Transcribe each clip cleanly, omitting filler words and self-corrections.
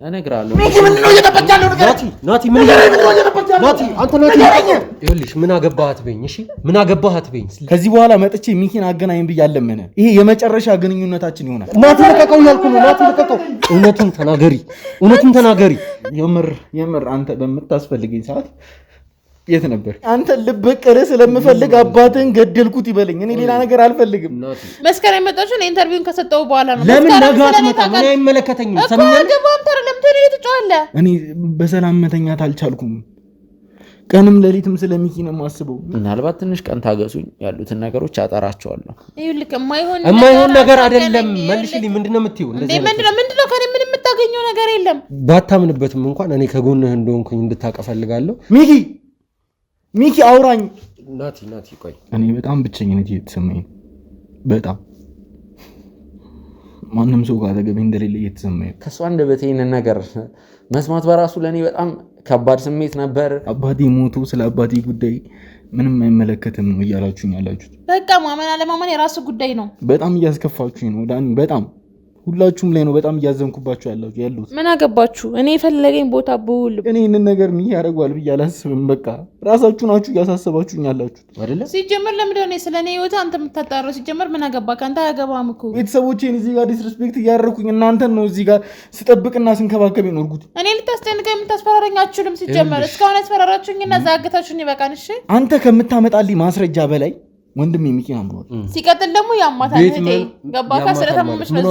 እነግራለሁ ሚኪ ምንድነው እየተፈጠረው ነገር ናቲ ምን ናቲ አንተ ናቲ ይኸውልሽ ምን አገባሃት በይኝ እሺ ምን አገባሃት በይኝ ከዚህ በኋላ መጥቼ ሚኪን አገናኝ ብያለምን ይሄ የመጨረሻ ግንኙነታችን ይሆናል ናቲ ለቀቀው ያልኩ ነው ናቲ ለቀቀው እውነቱን ተናገሪ የምር አንተ በምታስፈልገኝ ሰዓት የት ነበር አንተ ልበቀረ ስለምፈልግ አባትን ገደልኩት ይበለኝ እኔ ሌላ ነገር አልፈልግም መስከረም መጣችሁ ኢንተርቪውን ከሰጠው በኋላ ነው ለምን ነጋት መጣ ምን አይመለከተኝም ሰምኛለሁ ለምን ትጫወለ እኔ በሰላም መተኛት አልቻልኩም ቀንም ለሊትም ስለሚኪ ነው የማስበው ምናልባት ትንሽ ቀን ታገሱኝ ያሉትን ነገሮች አጠራቸዋለሁ ይልክ የማይሆን ነገር አይደለም መልሽልኝ ምንድነው የምትይው እንደዚህ ምንድነው ከኔ ምን የምታገኘው ነገር የለም ባታምንበትም እንኳን እኔ ከጎንህ እንደሆንኩኝ እንድታቀፈልጋለሁ ሚኪ አውራኝ ናቲ ቆይ እኔ በጣም ብቸኝነት እየተሰማኝ በጣም ማንም ሰው ጋር ተገቢ እንደሌለ እየተሰማኝ ከሷ አንደበቴ ይሄንን ነገር መስማት በራሱ ለኔ በጣም ከባድ ስሜት ነበር አባቴ ሞቶ ስለ አባቴ ጉዳይ ምንም አይመለከትም ነው እያላችሁኝ ያላችሁት በቃ ማመን አለማመን የራሱ ጉዳይ ነው በጣም እያስከፋችሁኝ ነው ዳኒ በጣም ሁላችሁም ላይ ነው በጣም እያዘንኩባችሁ ያሉት ምን አገባችሁ እኔ የፈለገኝ ቦታ ብውል እኔ እነ ነገር ምን ያደርጋል ብዬ አላስብም በቃ ራሳችሁ ናችሁ ያሳሰባችሁኝ ያላችሁት አይደለ ሲጀመር ለምንድን ነው ስለኔ ህይወት አንተ የምታጣራው ሲጀመር ምን አገባክ አንተ አያገባም እኮ ቤተሰቦቼን እዚህ ጋር ዲስሪስፔክት እያደረኩኝ እናንተን ነው እዚህ ጋር ስጠብቅና ስንከባከብ የኖርኩት እኔ ልታስጨንቀኝ የምታስፈራረኝ አትችልም ሲጀመር እስካሁን ያስፈራራችሁኝና ዛግታችሁኝ ይበቃን እሺ አንተ ከምታመጣልኝ ማስረጃ በላይ ወንድም ሚኪ አምሯል ሲቀጥል ደግሞ ያማታል እህቴ ገባካ ስለተማመች ነው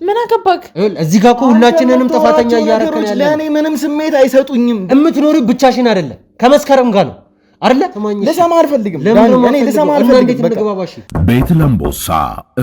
ምን አገባክ እዚህ ጋር እኮ ሁላችንንም ጥፋተኛ እያረከን ያለ ለኔ ምንም ስሜት አይሰጡኝም እምትኖሪ ብቻሽን አይደለም ከመስከረም ጋር ነው አይደለ ለሰማ አልፈልግም እኔ ለሰማ አልፈልግም ቤት ለምቦሳ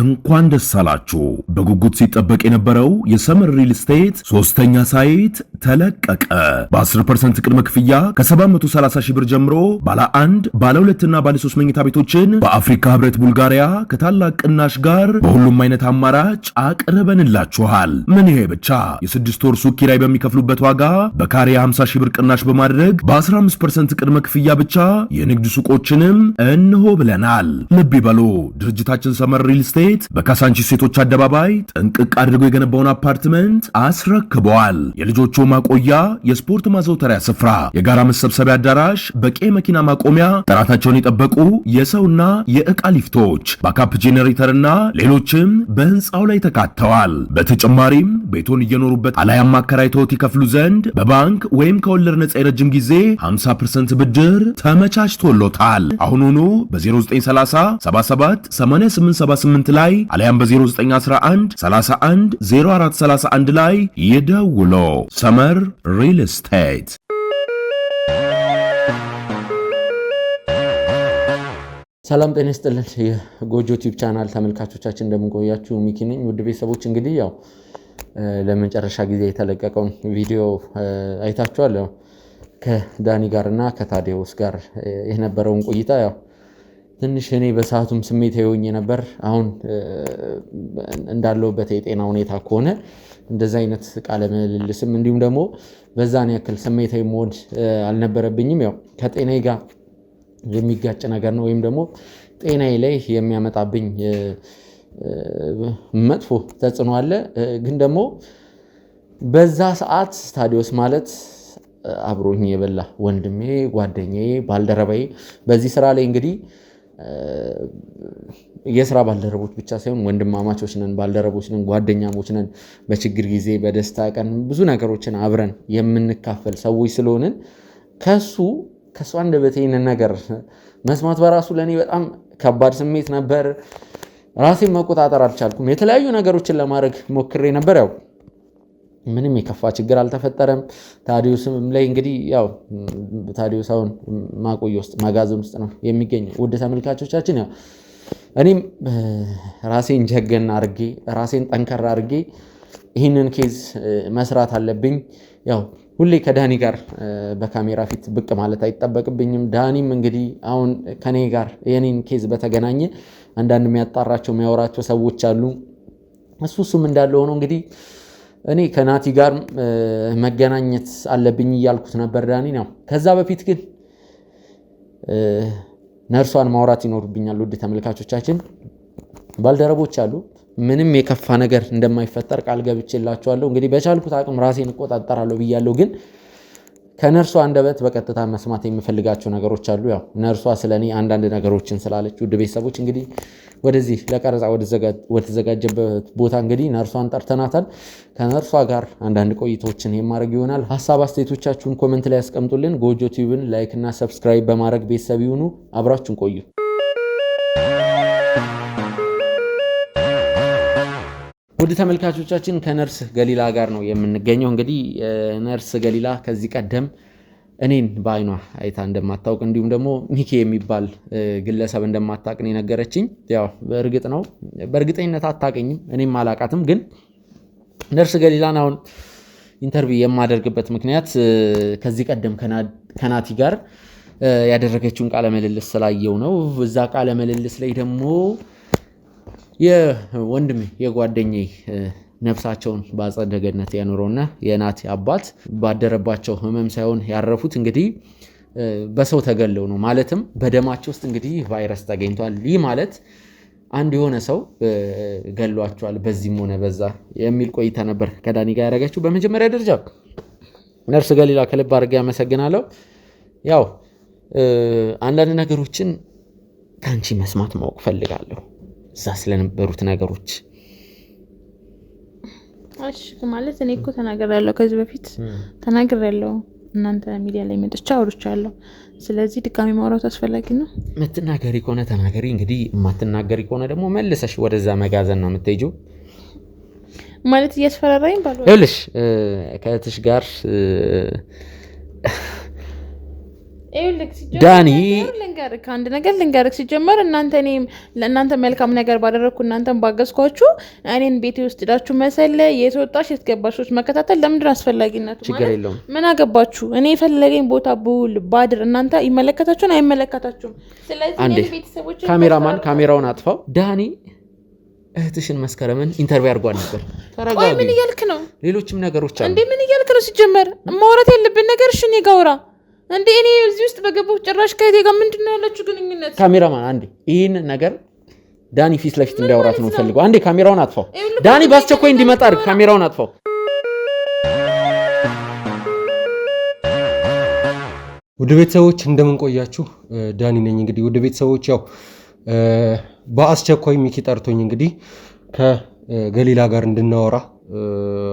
እንኳን ደስ አላችሁ በጉጉት ሲጠበቅ የነበረው የሰመር ሪል ስቴት ሶስተኛ ሳይት ተለቀቀ በ10% ቅድመ ክፍያ ከ730 ሺህ ብር ጀምሮ ባለ 1 ባለ 2 እና ባለ 3 መኝታ ቤቶችን በአፍሪካ ህብረት ቡልጋሪያ ከታላቅ ቅናሽ ጋር በሁሉም አይነት አማራጭ አቅርበንላችኋል ምን ይሄ ብቻ የ6 ወር ሱቅ ኪራይ በሚከፍሉበት ዋጋ በካሬ 50 ሺህ ብር ቅናሽ በማድረግ በ15% ቅድመ ክፍያ ብቻ የንግድ ሱቆችንም እንሆ ብለናል ልብ ይበሉ ድርጅታችን ሰመር ሪል ስቴት በካሳንቺስ ሴቶች አደባባይ ጥንቅቅ አድርጎ የገነባውን አፓርትመንት አስረክበዋል የልጆቹ ማቆያ የስፖርት ማዘውተሪያ ስፍራ የጋራ መሰብሰቢያ አዳራሽ በቂ መኪና ማቆሚያ ጥራታቸውን የጠበቁ የሰውና የዕቃ ሊፍቶች ባካፕ ጄኔሬተርና ሌሎችም በህንፃው ላይ ተካተዋል በተጨማሪም ቤቱን እየኖሩበት አላያም አከራይተውት ይከፍሉ ዘንድ በባንክ ወይም ከወለድ ነፃ የረጅም ጊዜ 50% ብድር ተመቻችቶሎታል አሁኑኑ በ0930 77 8878 ላይ አለያም በ0911 31 0431 ላይ ይደውሉ ሰመር ሪል ስቴት ሰላም ጤና ይስጥልን የጎጆ ቲዩብ ቻናል ተመልካቾቻችን እንደምንቆያችሁ ሚኪ ነኝ ውድ ቤተሰቦች እንግዲህ ያው ለመጨረሻ ጊዜ የተለቀቀውን ቪዲዮ አይታችኋል ያው ከዳኒ ጋርና ከታዲዮስ ጋር የነበረውን ቆይታ ያው ትንሽ እኔ በሰዓቱም ስሜት ይሆኝ ነበር አሁን እንዳለውበት የጤና ሁኔታ ከሆነ እንደዛ አይነት ቃለ ምልልስም እንዲሁም ደግሞ በዛን ያክል ስሜታዊ መሆን አልነበረብኝም ያው ከጤናዬ ጋር የሚጋጭ ነገር ነው ወይም ደግሞ ጤናዬ ላይ የሚያመጣብኝ መጥፎ ተጽዕኖ አለ ግን ደግሞ በዛ ሰዓት ታዲዮስ ማለት አብሮኝ የበላ ወንድሜ ጓደኛዬ ባልደረባዬ በዚህ ስራ ላይ እንግዲህ የስራ ባልደረቦች ብቻ ሳይሆን ወንድማማቾች ነን ባልደረቦች ነን ጓደኛሞች ነን በችግር ጊዜ በደስታ ቀን ብዙ ነገሮችን አብረን የምንካፈል ሰዎች ስለሆንን ከሱ አንደበቴ ይሄንን ነገር መስማት በራሱ ለኔ በጣም ከባድ ስሜት ነበር ራሴን መቆጣጠር አልቻልኩም የተለያዩ ነገሮችን ለማድረግ ሞክሬ ነበር ያው ምንም የከፋ ችግር አልተፈጠረም ታዲዮስም ላይ እንግዲህ ያው ታዲዮስ አሁን ማቆያ ውስጥ መጋዘን ውስጥ ነው የሚገኘው ውድ ተመልካቾቻችን ያው እኔም ራሴን ጀገና አርጌ ራሴን ጠንከራ አርጌ ይሄንን ኬዝ መስራት አለብኝ ያው ሁሌ ከዳኒ ጋር በካሜራ ፊት ብቅ ማለት አይተበቅብኝም ዳኒም እንግዲህ አሁን ከኔ ጋር የኔን ኬዝ በተገናኘ አንዳንድ የሚያጣራቸው የሚያወራቸው ሰዎች አሉ እሱም እንዳለ ሆኖ እንግዲህ እኔ ከናቲ ጋር መገናኘት አለብኝ እያልኩት ነበር ዳኒ ነው ከዛ በፊት ግን ነርሷን ማውራት ይኖርብኛል ውድ ተመልካቾቻችን ባልደረቦች አሉ ምንም የከፋ ነገር እንደማይፈጠር ቃል ገብቼላችኋለሁ። እንግዲህ በቻልኩት አቅም ራሴን እቆጣጠራለሁ ብያለሁ። ግን ከነርሷ አንደበት በቀጥታ መስማት የሚፈልጋቸው ነገሮች አሉ። ያው ነርሷ ስለኔ አንዳንድ ነገሮችን ስላለች ውድ ቤተሰቦች እንግዲህ ወደዚህ ለቀረጻ ወደተዘጋጀበት ቦታ እንግዲህ ነርሷን ጠርተናታል። ከነርሷ ጋር አንዳንድ ቆይቶችን የማድረግ ይሆናል። ሀሳብ አስተያየቶቻችሁን ኮሜንት ላይ ያስቀምጡልን። ጎጆ ቲዩብን ላይክ እና ሰብስክራይብ በማድረግ ቤተሰብ ይሁኑ። አብራችሁን ቆዩ። ውድ ተመልካቾቻችን ከነርስ ገሊላ ጋር ነው የምንገኘው። እንግዲህ ነርስ ገሊላ ከዚህ ቀደም እኔን በአይኗ አይታ እንደማታውቅ እንዲሁም ደግሞ ሚኪ የሚባል ግለሰብ እንደማታውቅ ነው የነገረችኝ። ያው በእርግጥ ነው በእርግጠኝነት አታውቀኝም፣ እኔም አላውቃትም። ግን ነርስ ገሊላን አሁን ኢንተርቪው የማደርግበት ምክንያት ከዚህ ቀደም ከናቲ ጋር ያደረገችውን ቃለ ምልልስ ስላየው ነው። እዛ ቃለ ምልልስ ላይ ደግሞ የወንድሜ የጓደኛዬ ነፍሳቸውን በአጸደ ገነት ያኑረውና የናቲ አባት ባደረባቸው ህመም ሳይሆን ያረፉት እንግዲህ በሰው ተገለው ነው። ማለትም በደማቸው ውስጥ እንግዲህ ቫይረስ ተገኝቷል። ይህ ማለት አንድ የሆነ ሰው ገሏቸዋል በዚህም ሆነ በዛ የሚል ቆይታ ነበር ከዳኒ ጋር ያደረገችው። በመጀመሪያ ደረጃ ነርስ ገሊላ ከልብ አድርጌ አመሰግናለሁ። ያው አንዳንድ ነገሮችን ከአንቺ መስማት ማወቅ ፈልጋለሁ እዛ ስለነበሩት ነገሮች። እሺ ማለት እኔ እኮ ተናግሬያለሁ፣ ከዚህ በፊት ተናግሬያለሁ። እናንተ ሚዲያ ላይ መጥቻ አውርቻለሁ። ስለዚህ ድጋሚ ማውራት አስፈላጊ ነው። የምትናገሪ ከሆነ ተናገሪ። እንግዲህ የማትናገሪ ከሆነ ደግሞ መልሰሽ ወደዛ መጋዘን ነው የምትሄጂው። ማለት እያስፈራራኝ ባለው ይኸውልሽ ከእህትሽ ጋር ዳኒ አንድ ነገር ልንገርህ። ሲጀመር ለእናንተ መልካም ነገር ባደረግኩ እናንተን ባገዝኳችሁ እኔን ቤቴ ውስጥ ሄዳችሁ መሰለ የተወጣሽ የተገባሾች መከታተል ለምንድን አስፈላጊነቱ? ችግር የለውም። ምን አገባችሁ? እኔ የፈለገኝ ቦታ ብውል ባድር እናንተ ይመለከታችሁን አይመለከታችሁም? ስለዚህ ቤተሰቦች ካሜራማን ካሜራውን አጥፋው። ዳኒ እህትሽን መስከረምን ኢንተርቪው አድርጓል ነበር። ተረጋጊ። ምን እያልክ ነው? ሌሎችም ነገሮች አሉ። እንዴ ምን እያልክ ነው? ሲጀመር ማውራት ያለብን ነገር እሺ እኔ ጋር አውራ። እንዴ እኔ እዚህ ውስጥ በገባሁ ጭራሽ ከእህቴ ጋር ምንድን ነው ያላችሁ ግንኙነት? ካሜራማን አንዴ ይህን ነገር ዳኒ ፊት ለፊት እንዲያወራት ነው ፈልገው። አንዴ ካሜራውን አጥፋው። ዳኒ በአስቸኳይ እንዲመጣ አድርግ። ካሜራውን አጥፋው። ውድ ቤተሰቦች እንደምን ቆያችሁ? ዳኒ ነኝ። እንግዲህ ውድ ቤተሰቦች ያው በአስቸኳይ ሚኪ ጠርቶኝ እንግዲህ ከገሊላ ጋር እንድናወራ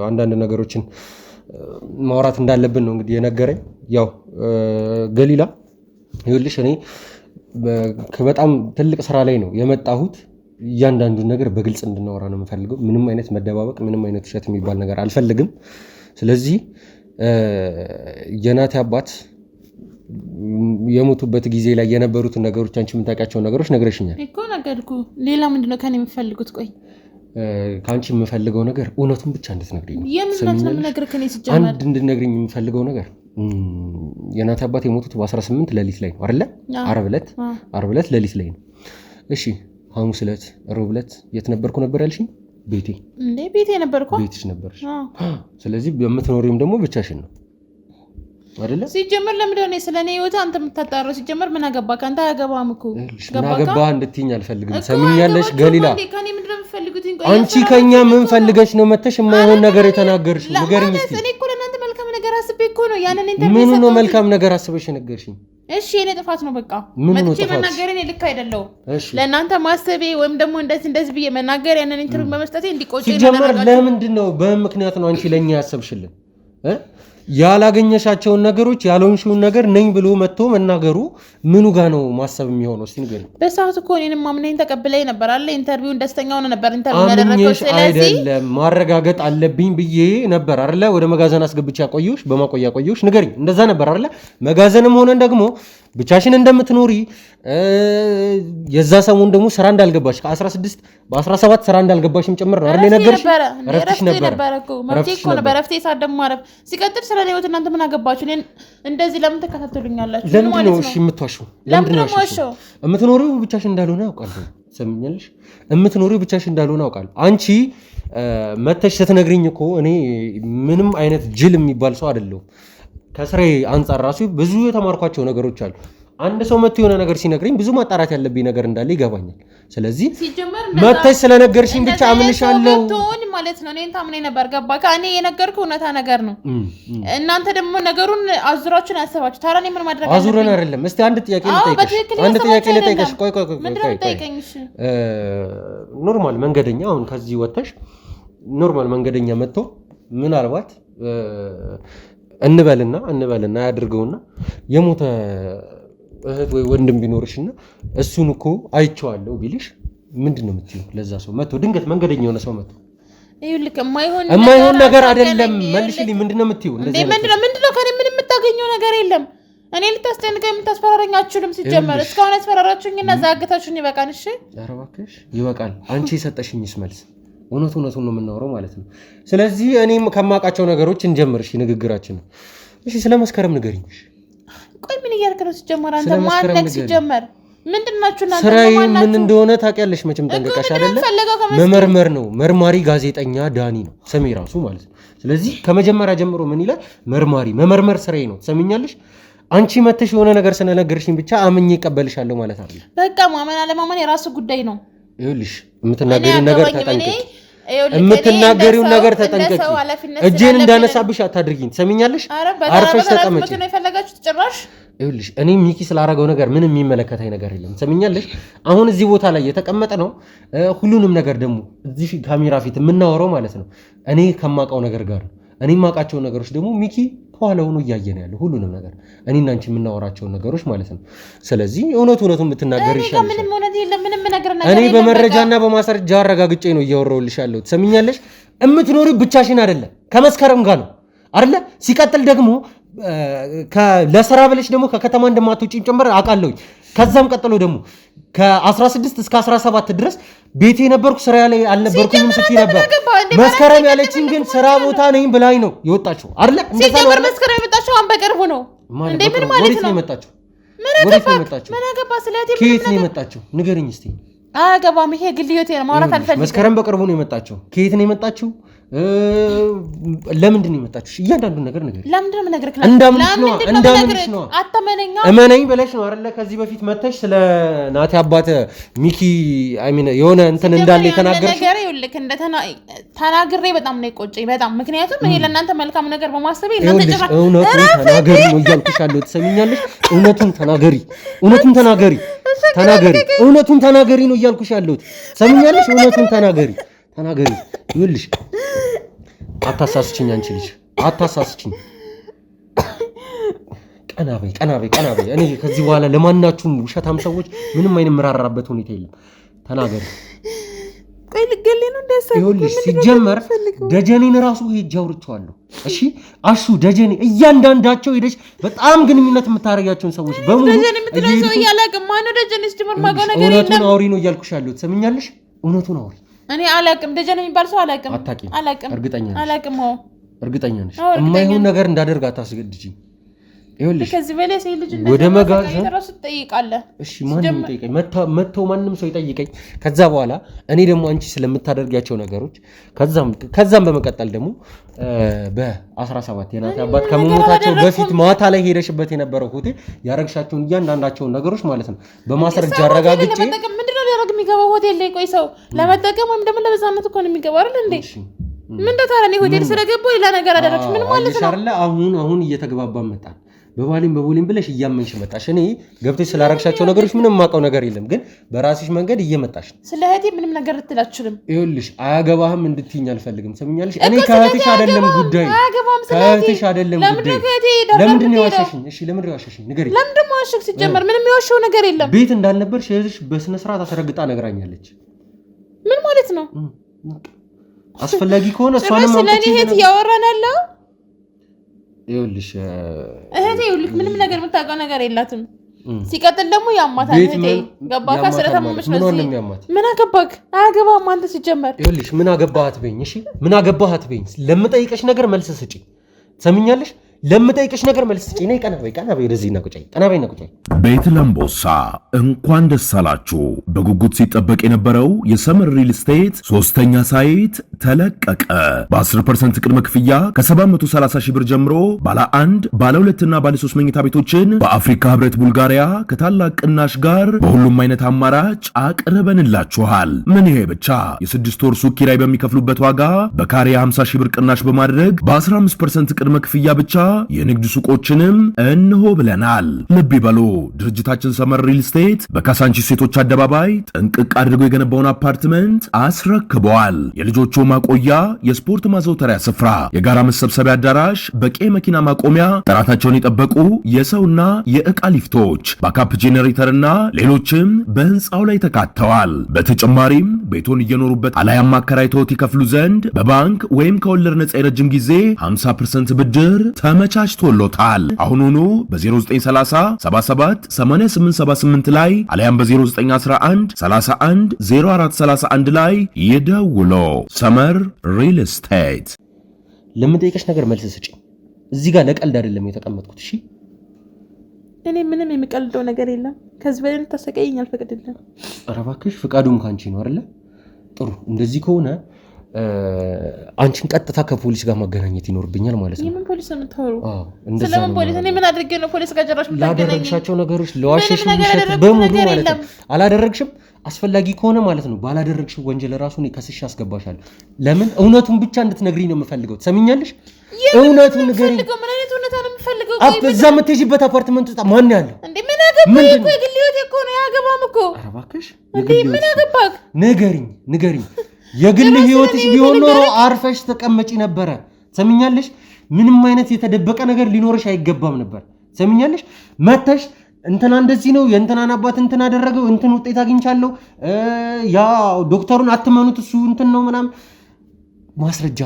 አንዳንድ ነገሮችን ማውራት እንዳለብን ነው እንግዲህ የነገረኝ። ያው ገሊላ ይኸውልሽ እኔ በጣም ትልቅ ስራ ላይ ነው የመጣሁት። እያንዳንዱን ነገር በግልጽ እንድናወራ ነው የምፈልገው። ምንም አይነት መደባበቅ፣ ምንም አይነት ውሸት የሚባል ነገር አልፈልግም። ስለዚህ የናቲ አባት የሞቱበት ጊዜ ላይ የነበሩትን ነገሮች አንቺ የምታውቂያቸውን ነገሮች ነግረሽኛል እኮ። ነገርኩ። ሌላ ምንድነው ከኔ የምትፈልጉት? ቆይ ከአንቺ የምፈልገው ነገር እውነቱን ብቻ እንድትነግሪኝ ነው። አንድ እንድትነግሪኝ የምፈልገው ነገር የናቲ አባት የሞቱት በ18 ሌሊት ላይ ነው አይደለ? ዓርብ ዕለት ሌሊት ላይ ነው። እሺ ሐሙስ ዕለት፣ ሮብ ዕለት የት ነበርኩ ነበር ያልሽኝ? ቤቴ። እንዴ ቤቴ ነበርኩ። ቤትሽ ነበርሽ። ስለዚህ በምትኖሪውም ደግሞ ብቻሽን ነው አይደለ? ሲጀመር ለምንድን ነው ስለኔ ህይወት አንተ የምታጣራው? ሲጀመር ምን አገባ ካንተ? አያገባም እኮ ምን አገባ እንድትይኝ አልፈልግም። ሰሚኛለሽ ገሊላ? አንቺ ከኛ ምን ፈልገሽ ነው መተሽ የማይሆን ነገር የተናገርሽ? ንገሪኝ እስቲ። እኔ እኮ ለእናንተ መልካም ነገር አስቤ እኮ ነው ያንን ኢንተርቪው። ምን ነው መልካም ነገር አስበሽ የነገርሽኝ? እሺ የኔ ጥፋት ነው በቃ። መጥቼ መናገር እኔ ልክ አይደለም። ለእናንተ ማሰቤ ወይም ደግሞ እንደዚህ ብዬ መናገር ያንን ኢንተርቪው በመስጠቴ እንዲቆጭ ነው። ሲጀመር ለምንድን ነው በምክንያት ነው አንቺ ለኛ ያሰብሽልን? ያላገኘሻቸውን ነገሮች ያልሆንሽውን ነገር ነኝ ብሎ መጥቶ መናገሩ ምኑ ጋ ነው ማሰብ የሚሆነው? እስቲ ንገሪኝ። በሰዓቱ እኮ እኔንም ማምነኝ ተቀብለኝ ነበር አለ ኢንተርቪው ደስተኛ ሆነ ነበር ኢንተርቪው ያደረገው። ስለዚህ አይደለም ማረጋገጥ አለብኝ ብዬ ነበር አይደለ? ወደ መጋዘን አስገብቼ ያቆየሁሽ፣ በማቆያ ያቆየሁሽ። ንገሪኝ። እንደዛ ነበር አይደለ? መጋዘንም ሆነን ደግሞ ብቻሽን እንደምትኖሪ የዛ ሰሞን ደግሞ ስራ እንዳልገባሽ ከ16 በ17 ስራ እንዳልገባሽም ጭምር ነው አይደል የነገርሽ? ረፍትሽ ነበር እኮ መፍቴ እኮ ነበር። ረፍቴ ሳደም ማረፍ ሲቀጥል ስለ እኔ ወጥ እናንተ ምን አገባችሁ? እኔን እንደዚህ ለምን ተከታተሉኛላችሁ? ለምን ነው እሺ የምትዋሽው? ለምን ነው ዋሽው? የምትኖሪው ብቻሽን እንዳልሆነ አውቃለሁ። ሰምኛለሽ? የምትኖሪው ብቻሽን እንዳልሆነ አውቃለሁ። አንቺ መተሽ ስትነግሪኝ እኮ እኔ ምንም አይነት ጅል የሚባል ሰው አይደለሁም። ከስሬ አንጻር ራሱ ብዙ የተማርኳቸው ነገሮች አሉ። አንድ ሰው መጥቶ የሆነ ነገር ሲነግረኝ ብዙ ማጣራት ያለብኝ ነገር እንዳለ ይገባኛል። ስለዚህ መጥተሽ ስለነገርሽኝ ብቻ አምንሻለሁ ማለት ነው። እኔን ታምኔ ነበር ገባ ከእኔ የነገርኩህ እውነታ ነገር ነው። እናንተ ደግሞ ነገሩን አዙራችሁን ያሰባችሁ። ታዲያ እኔ ምን ማድረግ አለብኝ? አዙረን አይደለም። እስቲ አንድ ጥያቄ ልጠይቅሽ። ቆይ ኖርማል መንገደኛ አሁን ከዚህ ወጥተሽ ኖርማል መንገደኛ መጥቶ ምናልባት እንበልና ያድርገውና የሞተ እህት ወይ ወንድም ቢኖርሽና እሱን እኮ አይቼዋለሁ ቢልሽ ምንድነው የምትይው? ለዛ ሰው መጥቶ ድንገት መንገደኛ የሆነ ሰው መጥቶ ይልክ የማይሆን ነገር አይደለም መልሽልኝ። ምንድነው የምትይው? እንደዚህ ምንድነው ከኔ ምን የምታገኘው ነገር የለም። እኔ ልታስጨንቀኝ የምታስፈራረኝ አትችልም። ሲጀመር እስካሁን ያስፈራራችሁኝና ዛግታችሁኝ ይበቃል። እሺ ኧረ እባክሽ ይበቃል። አንቺ የሰጠሽኝስ መልስ እውነቱን ነው የምናወራው ማለት ነው። ስለዚህ እኔም ከማውቃቸው ነገሮች እንጀምር እሺ ንግግራችንን። እሺ ስለ መስከረም ንገሪኝ። ቆይ ምን እያልክ ነው? ሲጀመር አንተ ማነክ? ሲጀመር ምንድናችሁ እናንተ? ስራዬ ምን እንደሆነ ታውቂያለሽ መቼም ጠንቀቃሽ አይደለ? መመርመር ነው። መርማሪ ጋዜጠኛ ዳኒ ነው ስሜ ራሱ ማለት ነው። ስለዚህ ከመጀመሪያ ጀምሮ ምን ይላል? መመርመር ስራዬ ነው። ትሰሚኛለሽ? አንቺ መተሽ የሆነ ነገር ስለነገርሽኝ ብቻ አምኜ እቀበልሻለሁ ማለት አይደለም። በቃ ማመን አለማመን የራሱ ጉዳይ ነው። ይኸውልሽ የምትናገሪውን ነገር ተጠንቀቂ። እጄን እንዳነሳብሽ አታድርጊኝ። ትሰሚኛለሽ? አርፈሽ ተቀመጪ። ይኸውልሽ እኔ ሚኪ ስላደረገው ነገር ምንም የሚመለከተኝ ነገር የለም። ትሰሚኛለሽ? አሁን እዚህ ቦታ ላይ የተቀመጠ ነው ሁሉንም ነገር ደግሞ እዚህ ካሜራ ፊት የምናወራው ማለት ነው እኔ ከማውቀው ነገር ጋር ነው። እኔ የማውቃቸው ነገሮች ደግሞ ሚኪ ከኋላ ሆኖ እያየ ነው ያለው ሁሉንም ነገር እኔና አንቺ የምናወራቸውን ነገሮች ማለት ነው። ስለዚህ እውነቱን የምትናገር ይሻላል። እኔ በመረጃና በማስረጃ አረጋግጬ ነው እያወራሁልሽ ያለሁት። ትሰሚኛለሽ? የምትኖሪ ብቻሽን አይደለም ከመስከረም ጋር ነው አይደለ? ሲቀጥል ደግሞ ለስራ ብለሽ ደግሞ ከከተማ እንደማትወጪ ጭምር አውቃለሁኝ። ከዛም ቀጥሎ ደግሞ ከ16 እስከ 17 ድረስ ቤቴ ነበርኩ ስራ ላይ አልነበርኩም ስትይ ነበር። መስከረም ያለችኝ ግን ስራ ቦታ ነኝ ብላኝ ነው የወጣችው አይደለ? እንደዛ ነው አይደለ? መስከረም የመጣችው አሁን በቅርቡ ነው እንዴ? ምን ማለት ነው? የመጣችው ምን አገባ? ስለዚህ ከየት ነው የመጣችው? ንገረኝ እስቲ። አገባም። ይሄ ግል ህይወቴ ነው፣ ማውራት አልፈልግም። መስከረም በቅርቡ ነው የመጣችው። ከየት ነው የመጣችው? ለምንድን ነው የመጣችው? እያንዳንዱን ነገር ነገር ለምንድን ነው ነገር እንዳምንሽ ነው አተመነኛ እመነኝ ብለሽ ነው አይደለ? ከዚህ በፊት መተሽ ስለ ናቲ አባተ ሚኪ የሆነ እንትን እንዳለ የተናገርሽ ነገር ይልክ ተናግሬ በጣም ነው የቆጨኝ በጣም። ምክንያቱም እኔ ለእናንተ መልካም ነገር በማሰቤ እናንተ ጭራሽ እውነቱን ተናገሪ ነው እያልኩሽ ያለሁት። ትሰሚኛለሽ? እውነቱን ተናገሪ እውነቱን ተናገሪ ነው እያልኩሽ ያለሁት። ትሰሚኛለሽ? እውነቱን ተናገሪ ይኸውልሽ አታሳስችኝ፣ አንቺ ልጅ አታሳስችኝ። ቀና በይ። እኔ ከዚህ በኋላ ለማናችሁም ውሸታም ሰዎች ምንም አይነት መራራበት ሁኔታ የለም። ተናገሪ። ቆይ ልገሌ ነው እንደሰው። ይኸውልሽ ሲጀመር ደጀኔን ራሱ ሄጄ አውርቼዋለሁ። እሺ አሹ ደጀኔ እያንዳንዳቸው ሄደሽ በጣም ግንኙነት የምታረጋቸውን ሰዎች በሙሉ ደጀኔ የምትለው ሰው ያላቀም ማነው? ደጀኔ ሲጀመር ማገው ነገር የለም። እውነቱን አውሪ ነው እያልኩሽ ያለሁት። ትሰሚኛለሽ? እውነቱን አውሪ። እኔ አላቅም። ደጀኔ የሚባል ሰው አላቅም። አላቅም። እርግጠኛ ነሽ? አላቅም። እርግጠኛ ነሽ? የማይሆን ነገር እንዳደርግ አታስገድጂኝ። ይኸውልሽ ከዚህ በላይ ሰው ልጅ ወደ መጋዘን ተራሱ ትጠይቃለህ። እሺ ማንም ይጠይቀኝ፣ መተው ማንም ሰው ይጠይቀኝ። ከዛ በኋላ እኔ ደግሞ አንቺ ስለምታደርጊያቸው ነገሮች ከዛም በመቀጠል ደግሞ በ17 የናቲ አባት ከመሞታቸው በፊት ማታ ላይ ሄደሽበት የነበረው ሆቴል ያረግሻቸውን እያንዳንዳቸውን ነገሮች ማለት ነው በማስረጃ አረጋግጬ ምንድነው ሊያረግ የሚገባው ሆቴል ላይ? ቆይ ሰው ለመጠቀም ወይም ደግሞ ለበዛነት እኮ ነው የሚገባው አይደል እንዴ? ምን እንደታረኔ ሆቴል ስለገባው ሌላ ነገር አደረግሽ ምን ማለት ነው? አሁን እየተግባባን መጣን። በባሊም ብለሽ እያመንሽ መጣሽ። እኔ ገብተሽ ስላረግሻቸው ነገሮች ምንም ማውቀው ነገር የለም፣ ግን በራስሽ መንገድ እየመጣሽ ነው። ስለ እህቴ ምንም ነገር ልትል አትችልም። ይኸውልሽ አያገባህም እንድትይኝ አልፈልግም። ሰምኛለሽ? እኔ ከእህትሽ አይደለም ጉዳይ፣ ከእህትሽ አይደለም ጉዳይ። ለምንድን ነው የዋሸሽኝ? እሺ ለምንድን ነው የዋሸሽኝ? ንገሪኝ። ለምንድን ነው የዋሸሽ? ሲጀመር ምንም የዋሸው ነገር የለም። ቤት እንዳልነበርሽ እህትሽ በስነ ስርዓት አስረግጣ ነግራኛለች። ምን ማለት ነው? አስፈላጊ ከሆነ እሷንም ስለኔ እህት እያወራን ያለው ይኸውልሽ እህቴ ምንም ነገር የምታውቀው ነገር የላትም። ሲቀጥል ደግሞ ያማታል እህቴ ገባካ? ስለተማመች ነው እዚህ ምን አገባክ? አያገባም አንተ ሲጀመር። ይኸውልሽ ምን አገባሃት በይኝ። እሺ ምን አገባሃት በይኝ። ለምጠይቀሽ ነገር መልስ ስጪ። ትሰሚኛለሽ? ለምጠይቅሽ ነገር መልስ ስጪ። ነይ ቀና በይ ወደዚህ እና ቁጭ በይ። ቤት ለምቦሳ እንኳን ደስ አላችሁ። በጉጉት ሲጠበቅ የነበረው የሰመር ሪል ስቴት ሶስተኛ ሳይት ተለቀቀ። በ10% ቅድመ ክፍያ ከ730 ሺህ ብር ጀምሮ ባለ 1 ባለ 2 እና ባለ 3 መኝታ ቤቶችን በአፍሪካ ህብረት ቡልጋሪያ ከታላቅ ቅናሽ ጋር በሁሉም አይነት አማራጭ አቅርበንላችኋል። ምን ይሄ ብቻ የ6 ወር ሱቅ ኪራይ በሚከፍሉበት ዋጋ በካሬ 50 ሺህ ብር ቅናሽ በማድረግ በ15% ቅድመ ክፍያ ብቻ የንግድ ሱቆችንም እንሆ ብለናል። ልብ ይበሉ፣ ድርጅታችን ሰመር ሪል ስቴት በካሳንቺስ ሴቶች አደባባይ ጥንቅቅ አድርጎ የገነባውን አፓርትመንት አስረክበዋል። የልጆቹ ማቆያ፣ የስፖርት ማዘውተሪያ ስፍራ፣ የጋራ መሰብሰቢያ አዳራሽ፣ በቂ መኪና ማቆሚያ፣ ጥራታቸውን የጠበቁ የሰውና የዕቃ ሊፍቶች፣ ባካፕ ጄኔሬተርና ሌሎችም በህንፃው ላይ ተካተዋል። በተጨማሪም ቤቶን እየኖሩበት አላያም አከራይተውት ይከፍሉ ዘንድ በባንክ ወይም ከወለድ ነጻ የረጅም ጊዜ 50% ብድር ተመቻችቶሎታል። አሁኑኑ በ0930 77 8878 ላይ አለያም በ0911 31 0431 ላይ ይደውሎ። ሰመር ሪል ስቴት። ለምጠይቅሽ ነገር መልስ ስጪ። እዚህ ጋር ለቀልድ አይደለም የተቀመጥኩት። እሺ እኔ ምንም የሚቀልደው ነገር የለም። ከዚህ በላይ ተሰቀየኝ አልፈቅድልም። ኧረ እባክሽ ፍቃዱም ካንቺ ነው አይደለ? ጥሩ። እንደዚህ ከሆነ አንቺን ቀጥታ ከፖሊስ ጋር ማገናኘት ይኖርብኛል ማለት ነው። የምን ፖሊስ ነው የምታወሩ? ስለምን ፖሊስ? እኔ ምን አድርጌ ነው ፖሊስ ጋር ጨራሽ የምታገናኘኝ? ላደረግሻቸው ነገሮች ለዋሸሽ ውሸት በሙሉ ማለት ነው። አላደረግሽም። አስፈላጊ ከሆነ ማለት ነው ባላደረግሽው ወንጀል ራሱ እኔ ከስሽ አስገባሻለሁ። ለምን? እውነቱን ብቻ እንድትነግሪኝ ነው የምፈልገው። ትሰሚኛለሽ? እውነቱን ንገሪኝ። ምን አይነት እውነታ ነው የምፈልገው? እዛ የምትሄጂበት አፓርትመንት ውስጥ ማን ያለው እንዴ? ምን አገባኝ እኮ የግል ህይወቴ እኮ ነው። ያገባም እኮ። ኧረ እባክሽ ምን አገባክ? ንገሪኝ። የግል ህይወትሽ ቢሆን ኖሮ አርፈሽ ተቀመጪ ነበረ። ሰሚኛለሽ? ምንም አይነት የተደበቀ ነገር ሊኖርሽ አይገባም ነበር። ሰሚኛለሽ? መተሽ እንትና እንደዚህ ነው የእንትናን አባት እንትና አደረገው እንትን ውጤት አግኝቻለሁ፣ ያ ዶክተሩን አትመኑት እሱ እንትን ነው ምናምን። ማስረጃ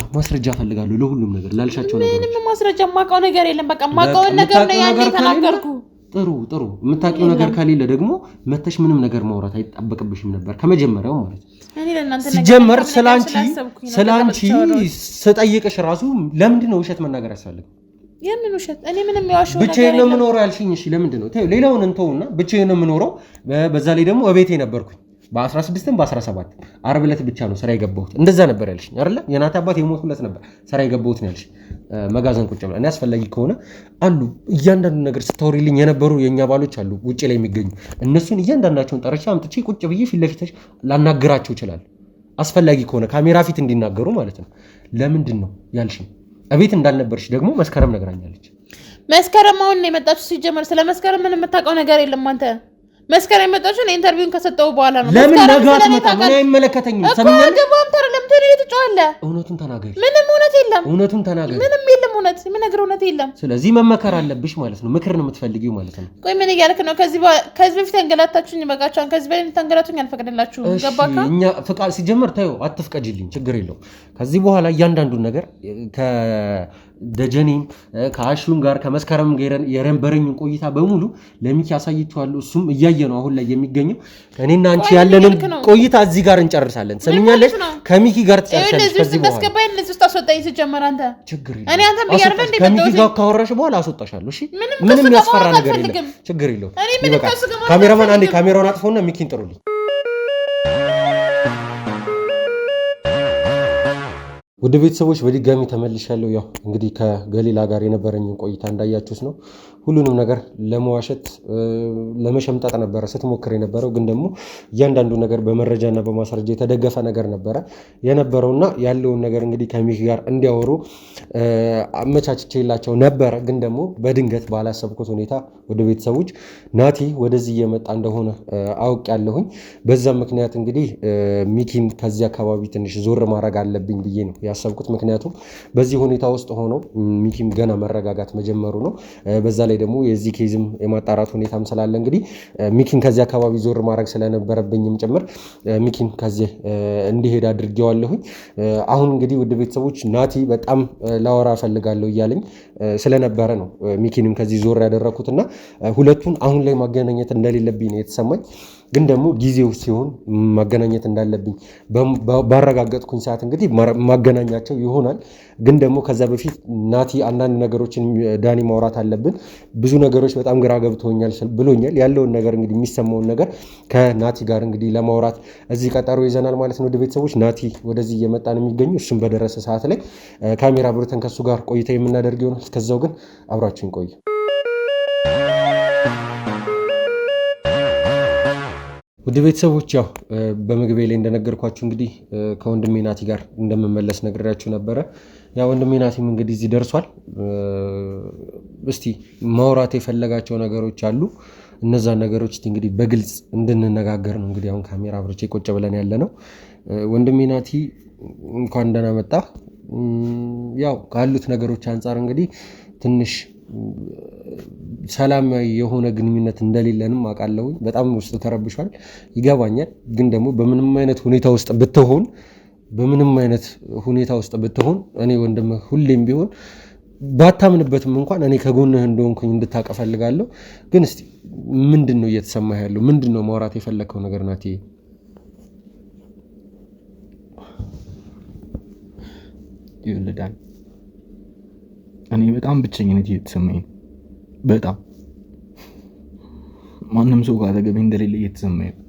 ፈልጋለሁ ለሁሉም ነገር ላልሻቸው ነገር። ምንም ማስረጃ ማውቀው ነገር የለም። በቃ ማውቀውን ነገር ነው ያኔ ተናገርኩ። ጥሩ የምታውቂው ነገር ከሌለ ደግሞ መተሽ ምንም ነገር ማውራት አይጣበቅብሽም ነበር ከመጀመሪያው ማለት ነው። ሲጀመር ስላንቺ ስጠይቅሽ ራሱ ለምንድን ነው ውሸት መናገር ያስፈልግ? የምን ውሸት? እኔ ምንም ያዋሽው ነገር ብቻዬን ነው የምኖረው ያልሽኝ። እሺ ለምንድን ነው? ተይው ሌላውን እንተውና ብቻዬን ነው የምኖረው። በዛ ላይ ደግሞ እቤቴ ነበርኩኝ በ16ም በ17 ዓርብ ዕለት ብቻ ነው ስራ የገባሁት። እንደዛ ነበር ያልሽኝ አይደለ? የናት አባት የሞቱለት ነበር ስራ የገባሁት ነው ያልሽኝ። መጋዘን ቁጭ ብላ እኔ አስፈላጊ ከሆነ አሉ እያንዳንዱ ነገር ስታወሪልኝ የነበሩ የኛ ባሎች አሉ ውጭ ላይ የሚገኙ እነሱን እያንዳንዳቸውን ጠርቼ አምጥቼ ቁጭ ብዬ ፊት ለፊትሽ ላናገራቸው ይችላል። አስፈላጊ ከሆነ ካሜራ ፊት እንዲናገሩ ማለት ነው። ለምንድን ነው ያልሽኝ? እቤት እንዳልነበርሽ ደግሞ መስከረም ነግራኛለች። መስከረም አሁን ነው የመጣችው። ሲጀመር ስለ መስከረም ምን የምታውቀው ነገር የለም አንተ። መስከረም የመጣችው ኢንተርቪውን ከሰጠው በኋላ ነው። ለምን ነጋት መጣ? ምን አይመለከተኝም። ሰምኛለሽ? ገባም ታረ ለምን ትጫዋለህ? እውነቱን ተናገሪ። ምንም እውነት የለም። እውነቱን ተናገሪ። ምንም የለም እውነት የምነግርህ እውነት የለም። ስለዚህ መመከር አለብሽ ማለት ነው። ምክር ነው የምትፈልጊው ማለት ነው። ቆይ ምን እያልክ ነው? ከዚህ በፊት እንገላታችሁኝ ይበቃችኋል። ከዚህ በላይ እንድታንገላቱኝ አልፈቅድላችሁም። ገባካ? እኛ ፍቃድ ሲጀመር ታዩ አትፍቀጂልኝ፣ ችግር የለው። ከዚህ በኋላ እያንዳንዱን ነገር ከደጀኔም ከአሹም ጋር ከመስከረም ጋር የነበረኝን ቆይታ በሙሉ ለሚኪ አሳይቼዋለሁ። እሱም እያየ ነው አሁን ላይ የሚገኘው። እኔና አንቺ ያለንን ቆይታ እዚህ ጋር እንጨርሳለን። ሰምኛለሽ? ከሚኪ ጋር ትጨርሻለሽ። ከዚህ በኋላ አስገባኝ ለዚህ ውስጥ አስወጣኝ። ሲጀመር አንተ ችግር የለው። እኔ አንተ ቢያርፈ እንደ ከሚኪ ጋር ካወራሽ በኋላ አስወጣሻለሁ። እሺ ምንም ያስፈራ ነገር የለም። ችግር የለው። ይበቃል። ካሜራማን አንዴ ካሜራውን አጥፎና ሚኪን ጥሩልኝ። ወደ ቤተሰቦች በድጋሚ ተመልሻለሁ። ያው እንግዲህ ከገሊላ ጋር የነበረኝን ቆይታ እንዳያችሁት ነው። ሁሉንም ነገር ለመዋሸት ለመሸምጠጥ ነበረ ስትሞክር የነበረው፣ ግን ደግሞ እያንዳንዱ ነገር በመረጃና በማስረጃ የተደገፈ ነገር ነበረ የነበረውና ያለውን ነገር እንግዲህ ከሚኪ ጋር እንዲያወሩ አመቻችቼላቸው ነበረ። ግን ደግሞ በድንገት ባላሰብኩት ሁኔታ ወደ ቤተሰቦች ናቲ ወደዚህ እየመጣ እንደሆነ አውቅ ያለሁኝ። በዛም ምክንያት እንግዲህ ሚኪን ከዚህ አካባቢ ትንሽ ዞር ማድረግ አለብኝ ብዬ ነው ያሰብኩት። ምክንያቱም በዚህ ሁኔታ ውስጥ ሆኖ ሚኪም ገና መረጋጋት መጀመሩ ነው። በዛ ላይ ደግሞ የዚህ ኬዝም የማጣራት ሁኔታም ስላለ እንግዲህ ሚኪን ከዚህ አካባቢ ዞር ማድረግ ስለነበረብኝም ጭምር ሚኪን ከዚህ እንዲሄድ አድርጌዋለሁኝ። አሁን እንግዲህ ውድ ቤተሰቦች ናቲ በጣም ላወራ እፈልጋለሁ እያለኝ ስለነበረ ነው ሚኪንም ከዚህ ዞር ያደረኩትና ሁለቱን አሁን ላይ ማገናኘት እንደሌለብኝ ነው የተሰማኝ። ግን ደግሞ ጊዜው ሲሆን ማገናኘት እንዳለብኝ ባረጋገጥኩኝ ሰዓት እንግዲህ ማገናኛቸው ይሆናል። ግን ደግሞ ከዛ በፊት ናቲ አንዳንድ ነገሮችን ዳኒ ማውራት አለብን፣ ብዙ ነገሮች በጣም ግራ ገብቶኛል ብሎኛል። ያለውን ነገር እንግዲህ የሚሰማውን ነገር ከናቲ ጋር እንግዲህ ለማውራት እዚህ ቀጠሮ ይዘናል ማለት ነው። ወደ ቤተሰቦች ናቲ ወደዚህ እየመጣ ነው የሚገኙ። እሱም በደረሰ ሰዓት ላይ ካሜራ ብርተን ከሱ ጋር ቆይታ የምናደርግ ይሆናል። እስከዛው ግን አብራችን ቆይ። ውድ ቤተሰቦች ያው በመግቢያ ላይ እንደነገርኳችሁ እንግዲህ ከወንድሜ ናቲ ጋር እንደምመለስ ነግሬያችሁ ነበረ። ያ ወንድሜ ናቲም እንግዲህ እዚህ ደርሷል። እስቲ ማውራት የፈለጋቸው ነገሮች አሉ። እነዛን ነገሮች እንግዲህ በግልጽ እንድንነጋገር ነው እንግዲህ አሁን ካሜራ አብርቼ ቁጭ ብለን ያለ ነው። ወንድሜ ናቲ እንኳን ደህና መጣ። ያው ካሉት ነገሮች አንጻር እንግዲህ ትንሽ ሰላማዊ የሆነ ግንኙነት እንደሌለንም አውቃለሁ። በጣም ውስጥ ተረብሿል፣ ይገባኛል። ግን ደግሞ በምንም አይነት ሁኔታ ውስጥ ብትሆን እኔ ወንድምህ ሁሌም ቢሆን ባታምንበትም እንኳን እኔ ከጎንህ እንደሆንኩኝ እንድታውቅ እፈልጋለሁ። ግን እስቲ ምንድን ነው እየተሰማህ ያለው? ምንድን ነው ማውራት የፈለግከው ነገር ናቲ? ይወልዳል እኔ በጣም ብቸኝነት እየተሰማኝ ነው። በጣም ማንም ሰው ጋር አጠገቤ እንደሌለ እየተሰማኝ ነው።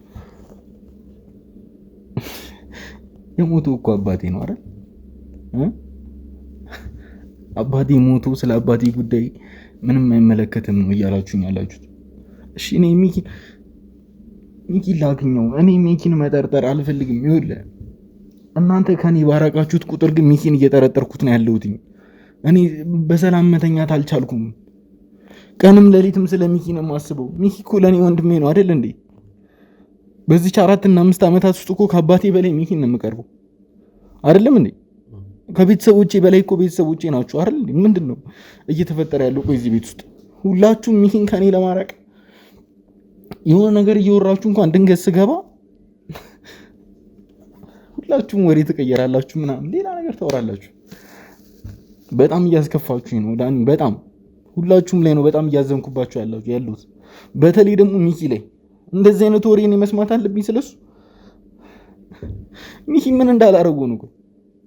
የሞተው እኮ አባቴ ነው አይደል? አባቴ ሞቶ ስለ አባቴ ጉዳይ ምንም አይመለከትም ነው እያላችሁኝ ያላችሁት። እሺ እኔ ሚኪ ላግኘው። እኔ ሚኪን መጠርጠር አልፈልግም። ይኸውልህ እናንተ ከኔ ባራቃችሁት ቁጥር ግን ሚኪን እየጠረጠርኩት ነው ያለሁት። እኔ በሰላም መተኛት አልቻልኩም። ቀንም ሌሊትም ስለ ሚኪ ነው የማስበው። ሚኪ እኮ ለእኔ ወንድሜ ነው አይደል እንዴ? በዚች 4 እና 5 ዓመታት ውስጥ እኮ ከአባቴ በላይ ሚኪን ነው የምቀርበው አይደለም እንዴ? ከቤተሰቦቼ በላይ እኮ ቤተሰቦቼ ናቸው አይደል? ምንድን ነው እየተፈጠረ ያለው? ቆይ እዚህ ቤት ውስጥ ሁላችሁም ሚኪን ከኔ ለማራቅ የሆነ ነገር እየወራችሁ እንኳን ድንገት ስገባ ሁላችሁም ወሬ ትቀየራላችሁ፣ ምናምን ሌላ ነገር ታወራላችሁ። በጣም እያስከፋችሁኝ ነው ዳኒ። በጣም ሁላችሁም ላይ ነው በጣም እያዘንኩባችሁ ያሉት። በተለይ ደግሞ ሚኪ ላይ እንደዚህ አይነት ወሬ እኔ መስማት አለብኝ ስለሱ? ሚኪ ምን እንዳላረጉ ነው?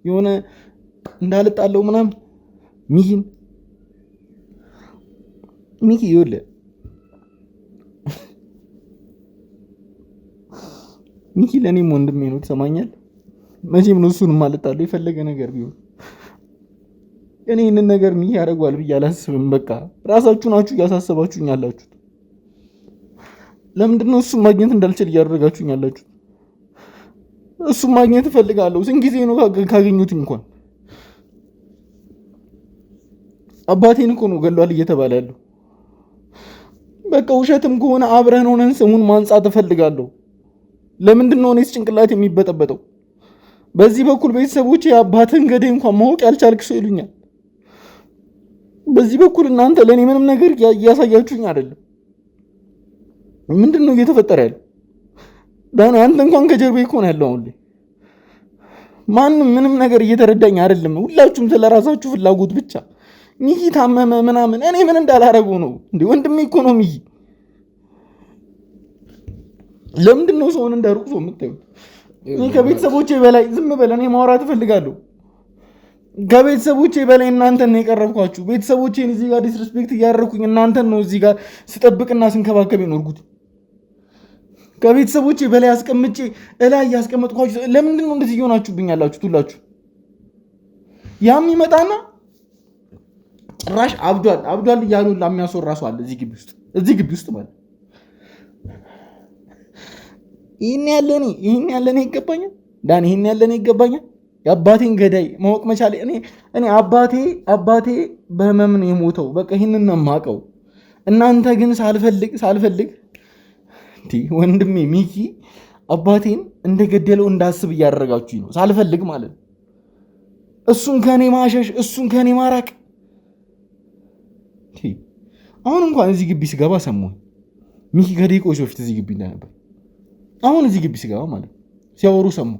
የሆነ እንዳልጣለው ምናምን ሚኪ ይኸውልህ ሚኪ ለእኔም ወንድሜ ነው። ትሰማኛል? መቼም ነው እሱንም አልጣለው የፈለገ ነገር ቢሆን። እኔ ይህንን ነገር ሚኪ ያደርጓል ብዬ አላስብም። በቃ ራሳችሁ ናችሁ እያሳሰባችሁኝ ያላችሁት። ለምንድን ነው እሱም ማግኘት እንዳልችል እያደረጋችሁኝ ያላችሁት? እሱም ማግኘት እፈልጋለሁ። ስንት ጊዜ ነው ካገኙት እንኳን። አባቴን እኮ ነው ገሏል እየተባለ ያለው። በቃ ውሸትም ከሆነ አብረን ሆነን ስሙን ማንጻት እፈልጋለሁ። ለምንድን ነው እኔስ ጭንቅላት የሚበጠበጠው? በዚህ በኩል ቤተሰቦች የአባትን ገዳይ እንኳን ማወቅ ያልቻልክ ሰው ይሉኛል። በዚህ በኩል እናንተ ለእኔ ምንም ነገር እያሳያችሁኝ አይደለም። ምንድን ነው እየተፈጠረ ያለው? ዳኒ አንተ እንኳን ከጀርቤ እኮ ነው ያለው። አሁን ማንም ምንም ነገር እየተረዳኝ አይደለም። ሁላችሁም ስለራሳችሁ ፍላጎት ብቻ ሚኪ ታመመ ምናምን፣ እኔ ምን እንዳላረጉ ነው እንዴ? ወንድሜ እኮ ነው ሚኪ። ለምንድን ነው ሰውን እንዳሩቅ ሰው የምታዩት? እኔ ከቤተሰቦቼ በላይ ዝም በል። እኔ ማውራት እፈልጋለሁ። ከቤተሰቦቼ በላይ እናንተን ነው የቀረብኳችሁ። ቤተሰቦቼን እዚህ ጋር ዲስሪስፔክት እያደረኩኝ እናንተን ነው እዚህ ጋር ስጠብቅና ስንከባከብ የኖርኩት። ከቤተሰቦቼ በላይ አስቀምጬ እላይ ያስቀመጥኳችሁ። ለምንድን ነው እንደዚህ እየሆናችሁብኝ ያላችሁት ሁላችሁ? ያም ይመጣና ጭራሽ አብዷል እያሉ የሚያስወራ ሰው አለ እዚህ ግቢ ውስጥ ማለት ይህን ያለኔ ይገባኛል ዳኒ፣ ይህን ያለኔ ይገባኛል። የአባቴን ገዳይ ማወቅ መቻሌ እኔ አባቴ በህመም ነው የሞተው። በቃ ይህንን ነው የማውቀው። እናንተ ግን ሳልፈልግ ወንድሜ ሚኪ አባቴን እንደገደለው እንዳስብ እያደረጋችሁኝ ነው። ሳልፈልግ ማለት ነው። እሱን ከኔ ማሸሽ፣ እሱን ከኔ ማራቅ። አሁን እንኳን እዚህ ግቢ ስገባ ሰማሁኝ ሚኪ ከደቂቆች በፊት እዚህ ግቢ እንደነበር። አሁን እዚህ ግቢ ስገባ ማለት ሲያወሩ ሰማሁ።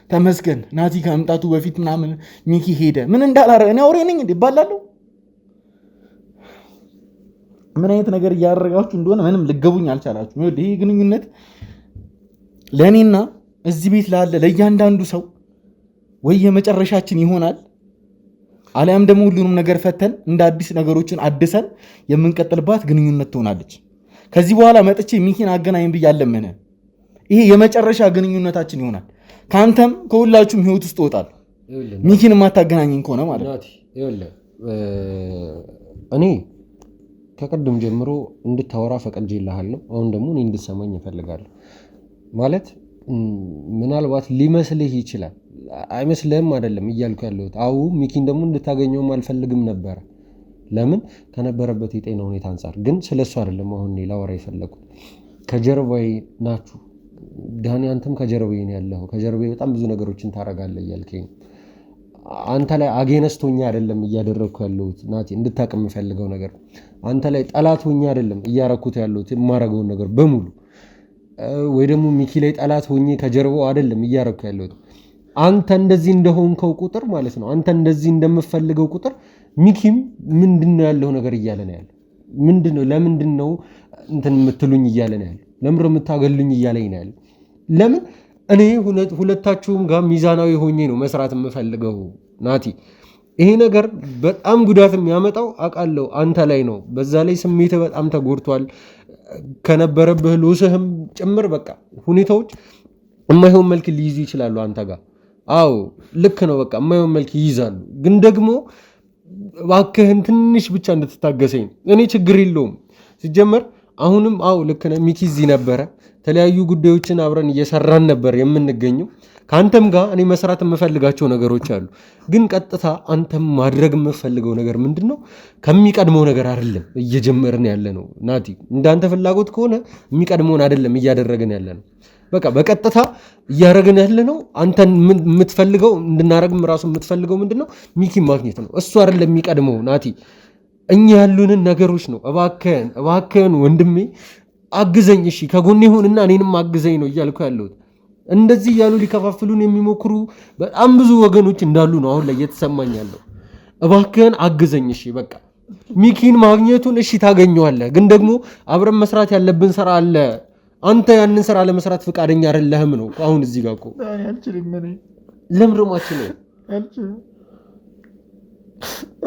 ተመስገን ናቲ ከመምጣቱ በፊት ምናምን ሚኪ ሄደ። ምን እንዳላረገ እኔ አውሬ ነኝ እንዴ? ባላለሁ ምን አይነት ነገር እያደረጋችሁ እንደሆነ ምንም ልገቡኝ አልቻላችሁም። ይሄ ግንኙነት ለእኔና እዚህ ቤት ላለ ለእያንዳንዱ ሰው ወይ የመጨረሻችን ይሆናል አሊያም ደግሞ ሁሉንም ነገር ፈተን እንደ አዲስ ነገሮችን አድሰን የምንቀጥልባት ግንኙነት ትሆናለች። ከዚህ በኋላ መጥቼ ሚኪን አገናኝ ብዬ አለምንህ። ይሄ የመጨረሻ ግንኙነታችን ይሆናል። ከአንተም ከሁላችሁም ህይወት ውስጥ እወጣለሁ ሚኪን የማታገናኝን ከሆነ ማለት ነው። እኔ ከቀደም ጀምሮ እንድታወራ ፈቅጄልሃለሁ። አሁን ደግሞ እኔ እንድትሰማኝ እፈልጋለሁ። ማለት ምናልባት ሊመስልህ ይችላል፣ አይመስልህም አይደለም እያልኩ ያለሁት። አዎ ሚኪን ደግሞ እንድታገኘውም አልፈልግም ነበረ። ለምን ከነበረበት የጤና ሁኔታ አንጻር። ግን ስለሱ አይደለም አሁን እኔ ላወራ የፈለኩት። ከጀርባዬ ናችሁ ዳኒ፣ አንተም ከጀርባዬ ነው ያለኸው። ከጀርባዬ በጣም ብዙ ነገሮችን ታደርጋለህ እያልከኝ አንተ ላይ አጌነስት ሆኜ አይደለም እያደረግኩ ያለሁት ናቲ፣ እንድታውቅ የምፈልገው ነገር አንተ ላይ ጠላት ሆኜ አይደለም እያረኩት ያለሁት የማረገውን ነገር በሙሉ ወይ ደግሞ ሚኪ ላይ ጠላት ሆኜ ከጀርባው አይደለም እያረኩ ያለሁት። አንተ እንደዚህ እንደሆንከው ቁጥር ማለት ነው፣ አንተ እንደዚህ እንደምፈልገው ቁጥር ሚኪም ምንድነው ያለው ነገር እያለ ነው ያለው። ምንድነው ለምንድነው እንትን የምትሉኝ እያለ ነው ያለው። ለምን የምታገሉኝ እያለኝ ነው ያለው። ለምን እኔ ሁለታችሁም ጋር ሚዛናዊ ሆኜ ነው መስራት የምፈልገው ናቲ። ይሄ ነገር በጣም ጉዳት የሚያመጣው አውቃለሁ አንተ ላይ ነው። በዛ ላይ ስሜት በጣም ተጎድቷል። ከነበረብህ ሎስህም ጭምር በቃ ሁኔታዎች የማይሆን መልክ ሊይዙ ይችላሉ አንተ ጋር። አዎ ልክ ነው፣ በቃ የማይሆን መልክ ይይዛሉ። ግን ደግሞ እባክህን ትንሽ ብቻ እንድትታገሰኝ። እኔ ችግር የለውም ሲጀመር አሁንም። አዎ ልክ ነህ፣ ሚኪ እዚህ ነበረ። የተለያዩ ጉዳዮችን አብረን እየሰራን ነበር የምንገኘው። ከአንተም ጋር እኔ መስራት የምፈልጋቸው ነገሮች አሉ። ግን ቀጥታ አንተም ማድረግ የምፈልገው ነገር ምንድን ነው? ከሚቀድመው ነገር አይደለም እየጀመርን ያለ ነው ናቲ። እንዳንተ ፍላጎት ከሆነ የሚቀድመውን አይደለም እያደረግን ያለ ነው። በቃ በቀጥታ እያደረግን ያለ ነው። አንተን የምትፈልገው እንድናረግም ራሱ የምትፈልገው ምንድን ነው? ሚኪ ማግኘት ነው። እሱ አይደለም የሚቀድመው ናቲ። እኛ ያሉንን ነገሮች ነው። እባክህን ወንድሜ አግዘኝ፣ እሺ ከጎኔ ሆንና እኔንም አግዘኝ ነው እያልኩ ያለሁት። እንደዚህ እያሉ ሊከፋፍሉን የሚሞክሩ በጣም ብዙ ወገኖች እንዳሉ ነው አሁን ላይ እየተሰማኝ ያለው። እባክህን አግዘኝ፣ እሺ በቃ ሚኪን ማግኘቱን እሺ ታገኘዋለህ። ግን ደግሞ አብረን መስራት ያለብን ስራ አለ። አንተ ያንን ስራ ለመስራት ፈቃደኛ አይደለህም ነው አሁን እዚህ ጋር እኮ ለምሮማችን ነው።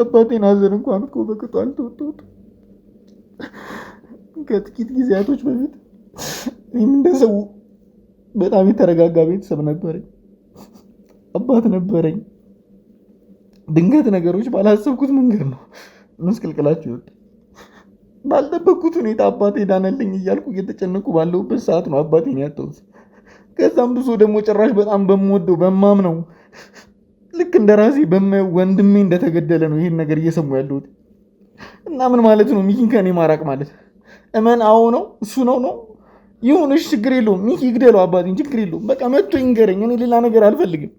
አባቴን ሐዘን እንኳን እኮ በቅጡ አልተወጣሁት። ከጥቂት ጊዜያቶች በፊት እኔም እንደሰው በጣም የተረጋጋ ቤተሰብ ነበረኝ፣ አባት ነበረኝ። ድንገት ነገሮች ባላሰብኩት መንገድ ነው መስቀልቅላቸው ይወጣ። ባልጠበቅኩት ሁኔታ አባቴ ዳነልኝ እያልኩ እየተጨነኩ ባለሁበት ሰዓት ነው አባቴን ያጣሁት። ከዛም ብዙ ደግሞ ጭራሽ በጣም በምወደው በማምነው ልክ እንደ ራሴ በማየው ወንድሜ እንደተገደለ ነው ይህን ነገር እየሰሙ ያለሁት። እና ምን ማለት ነው ሚኪን ከኔ ማራቅ ማለት? እመን አዎ ነው እሱ ነው ይሁንሽ፣ ችግር የለውም ሚኪ ይግደለው አባቴን፣ ችግር የለውም በቃ መጥቶ ይንገረኝ። እኔ ሌላ ነገር አልፈልግም።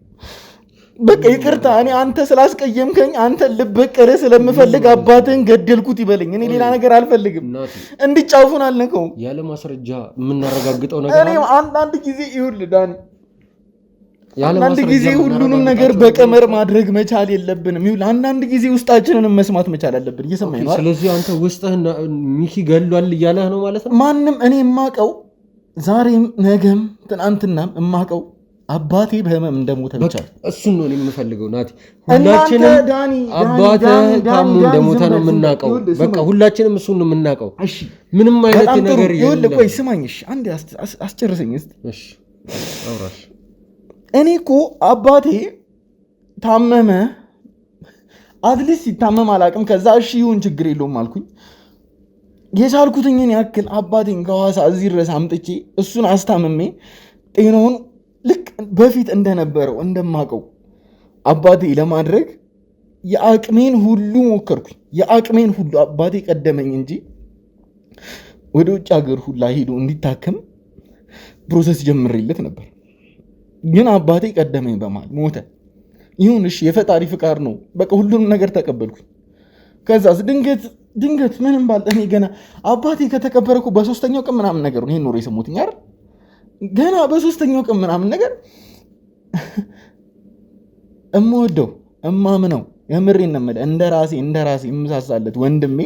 በቃ ይቅርታ፣ እኔ አንተ ስላስቀየምከኝ አንተ ልበቀለ ስለምፈልግ አባትህን ገደልኩት ይበለኝ። እኔ ሌላ ነገር አልፈልግም። እንድጫውፉን አልነከውም። ያለ ማስረጃ የምናረጋግጠው ነገር እኔ አንዳንድ ጊዜ ይኸውልህ ዳኒ፣ አንዳንድ ጊዜ ሁሉንም ነገር በቀመር ማድረግ መቻል የለብንም። ይኸውልህ አንዳንድ ጊዜ ውስጣችንን መስማት መቻል አለብን። እየሰማኝ ነው። ስለዚህ አንተ ውስጥህ ሚኪ ገሏል እያለህ ነው ማለት ነው። ማንም እኔ የማውቀው ዛሬም ነገም ትናንትናም የማውቀው አባቴ በህመም እንደሞተ ብቻ እሱን ነው የምፈልገው ናቲ። ሁላችንም አባትህ ታሞ እንደሞተ ነው የምናውቀው። በቃ ሁላችንም እሱን ነው የምናውቀው። ምንም አይነት ነገር የለም። ቆይ ስማኝ፣ አንዴ አስጨርሰኝ እስኪ። እሺ አውራሽ። እኔ እኮ አባቴ ታመመ፣ አትሊስት ሲታመም አላውቅም። ከዛ እሺ ይሁን ችግር የለውም አልኩኝ። የቻልኩትኝን ያክል አባቴን ከሐዋሳ እዚህ ድረስ አምጥቼ እሱን አስታምሜ ጤናውን ልክ በፊት እንደነበረው እንደማቀው አባቴ ለማድረግ የአቅሜን ሁሉ ሞከርኩኝ። የአቅሜን ሁሉ አባቴ ቀደመኝ እንጂ ወደ ውጭ ሀገር ሁላ ሄዶ እንዲታከም ፕሮሰስ ጀምሬለት ነበር። ግን አባቴ ቀደመኝ በማለት ሞተ። ይሁን እሺ የፈጣሪ ፍቃድ ነው። በቃ ሁሉንም ነገር ተቀበልኩኝ። ከዛስ ድንገት ምንም ባልጠኔ ገና አባቴ ከተቀበረኩ በሶስተኛው ቀን ምናምን ነገር ነው ይሄን ኖሮ የሰሙትኝ አይደል? ገና በሶስተኛው ቀን ምናምን ነገር እምወደው እማምነው የምሬን ነው የምልህ እንደ ራሴ የምሳሳለት ወንድሜ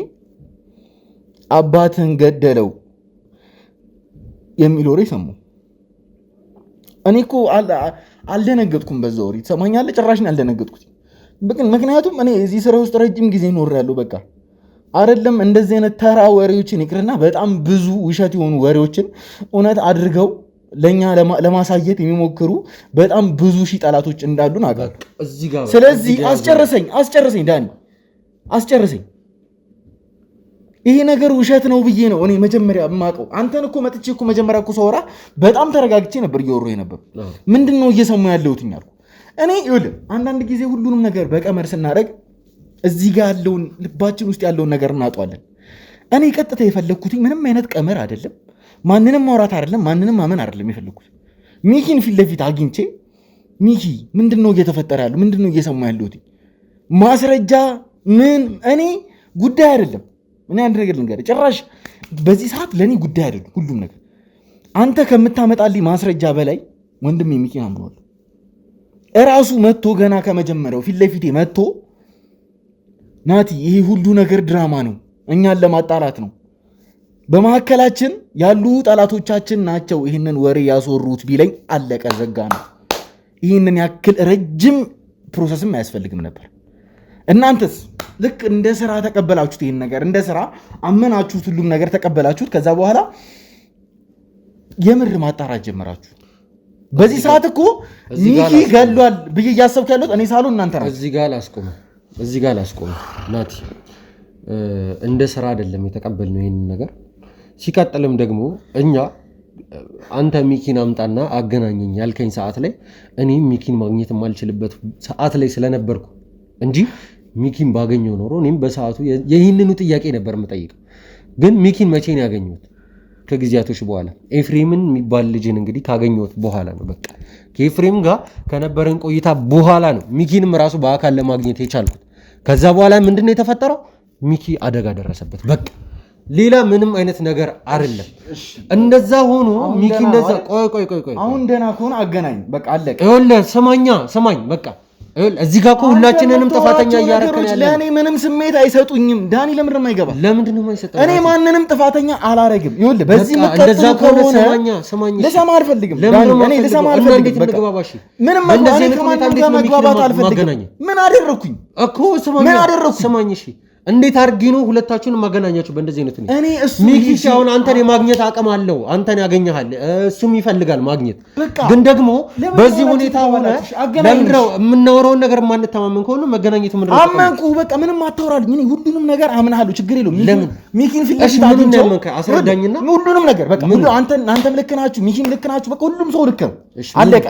አባትን ገደለው የሚል ወሬ ሰሙ። እኔ እኮ አልደነገጥኩም በዛ ወሬ ትሰማኛለህ? ጭራሽ ነው ያልደነገጥኩት። ምክንያቱም እኔ እዚህ ስራ ውስጥ ረጅም ጊዜ እኖራለሁ። በቃ አይደለም እንደዚህ አይነት ተራ ወሬዎችን ይቅርና በጣም ብዙ ውሸት የሆኑ ወሬዎችን እውነት አድርገው ለኛ ለማሳየት የሚሞክሩ በጣም ብዙ ሺህ ጠላቶች እንዳሉን አውቃለሁ። ስለዚህ አስጨርሰኝ ዳኒ አስጨርሰኝ። ይሄ ነገር ውሸት ነው ብዬ ነው እኔ መጀመሪያ የማውቀው። አንተን እኮ መጥቼ እኮ መጀመሪያ እኮ ሰወራ በጣም ተረጋግቼ ነበር እየወራሁ ነበር። ምንድነው እየሰማሁ ያለሁት አልኩ። እኔ ይኸውልህ አንዳንድ ጊዜ ሁሉንም ነገር በቀመር ስናደርግ እዚህ ጋር ያለውን ልባችን ውስጥ ያለውን ነገር እናጧለን። እኔ ቀጥታ የፈለግኩት ምንም አይነት ቀመር አይደለም፣ ማንንም ማውራት አይደለም፣ ማንንም ማመን አይደለም የፈለግኩት። ሚኪን ፊት ለፊት አግኝቼ ሚኪ ምንድነው እየተፈጠረ ያለው? ምንድነው እየሰማሁ ያለሁት? ማስረጃ ምን እኔ ጉዳይ አይደለም። እኔ አንድ ነገር ልንገርህ፣ ጭራሽ በዚህ ሰዓት ለእኔ ጉዳይ አይደለም ሁሉም ነገር። አንተ ከምታመጣልኝ ማስረጃ በላይ ወንድሜ ሚኪን አምነዋለሁ። እራሱ መጥቶ ገና ከመጀመሪያው ፊት ለፊቴ መጥቶ ናቲ ይሄ ሁሉ ነገር ድራማ ነው፣ እኛን ለማጣላት ነው፣ በመካከላችን ያሉ ጠላቶቻችን ናቸው ይህንን ወሬ ያስወሩት ቢለኝ አለቀ ዘጋ ነው። ይህንን ያክል ረጅም ፕሮሰስም አያስፈልግም ነበር። እናንተስ ልክ እንደ ስራ ተቀበላችሁት፣ ይህን ነገር እንደ ስራ አመናችሁት፣ ሁሉም ነገር ተቀበላችሁት። ከዛ በኋላ የምር ማጣራት ጀመራችሁ። በዚህ ሰዓት እኮ ሚኪ ገሏል ብዬ እያሰብኩ ያለሁት እኔ ሳልሆን እናንተ ናችሁ። እዚህ ጋር ላስቆመ ናቲ፣ እንደ ስራ አይደለም የተቀበልነው ይህንን ነገር። ሲቀጥልም ደግሞ እኛ አንተ ሚኪን አምጣና አገናኘኝ ያልከኝ ሰዓት ላይ እኔ ሚኪን ማግኘት የማልችልበት ሰዓት ላይ ስለነበርኩ እንጂ ሚኪን ባገኘው ኖሮ እኔም በሰዓቱ ይህንኑ ጥያቄ ነበር የምጠይቀው። ግን ሚኪን መቼ ነው ያገኘሁት? ከጊዜያቶች በኋላ ኤፍሬምን የሚባል ልጅን እንግዲህ ካገኘሁት በኋላ ነው። በቃ ከኤፍሬም ጋር ከነበረን ቆይታ በኋላ ነው ሚኪንም ራሱ በአካል ለማግኘት የቻልኩት። ከዛ በኋላ ምንድነው የተፈጠረው? ሚኪ አደጋ ደረሰበት። በቃ ሌላ ምንም አይነት ነገር አይደለም። እንደዛ ሆኖ ሚኪ እንደዛ ቆይ አሁን ደህና ከሆነ አገናኝ በቃ አለቀ። ይኸውልህ ስማኝ በቃ እዚህ ጋር እኮ ሁላችንንም ጥፋተኛ እያደረግን ያለ ለእኔ ምንም ስሜት አይሰጡኝም። ዳኒ ለምንድን ነው የማይገባ? ለምንድን ነው የማይሰጠው? እኔ ማንንም ጥፋተኛ አላረግም። ይኸውልህ በዚህ እንደዛ ከሆነ ስማኝ ልሰማ አልፈልግም። እኔ ልሰማ አልፈልግም። ምንም መግባባት አልፈልግም። ምን አደረኩኝ እኮ ስማኝ እሺ እንዴት አድርጌ ነው ሁለታችሁንም ማገናኛችሁ? በእንደዚህ አይነት ነው ሚኪ አሁን አንተን የማግኘት አቅም አለው። አንተን ያገኘሃል፣ እሱም ይፈልጋል ማግኘት። ግን ደግሞ በዚህ ሁኔታ ሆነ ለምንድነው የምናወራውን ነገር ማንተማመን ከሆነ መገናኘቱ ምንድን ነው? አመንኩ በቃ ምንም አታወራልኝ። እኔ ሁሉንም ነገር አምናለሁ፣ ችግር የለውም። ሚኪን ፊት ለፊት አስረዳኝና ሁሉንም ነገር በቃ አንተም ልክ ናችሁ፣ ሚኪም ልክ ናችሁ። በቃ ሁሉም ሰው ልክ ነው። አለቀ።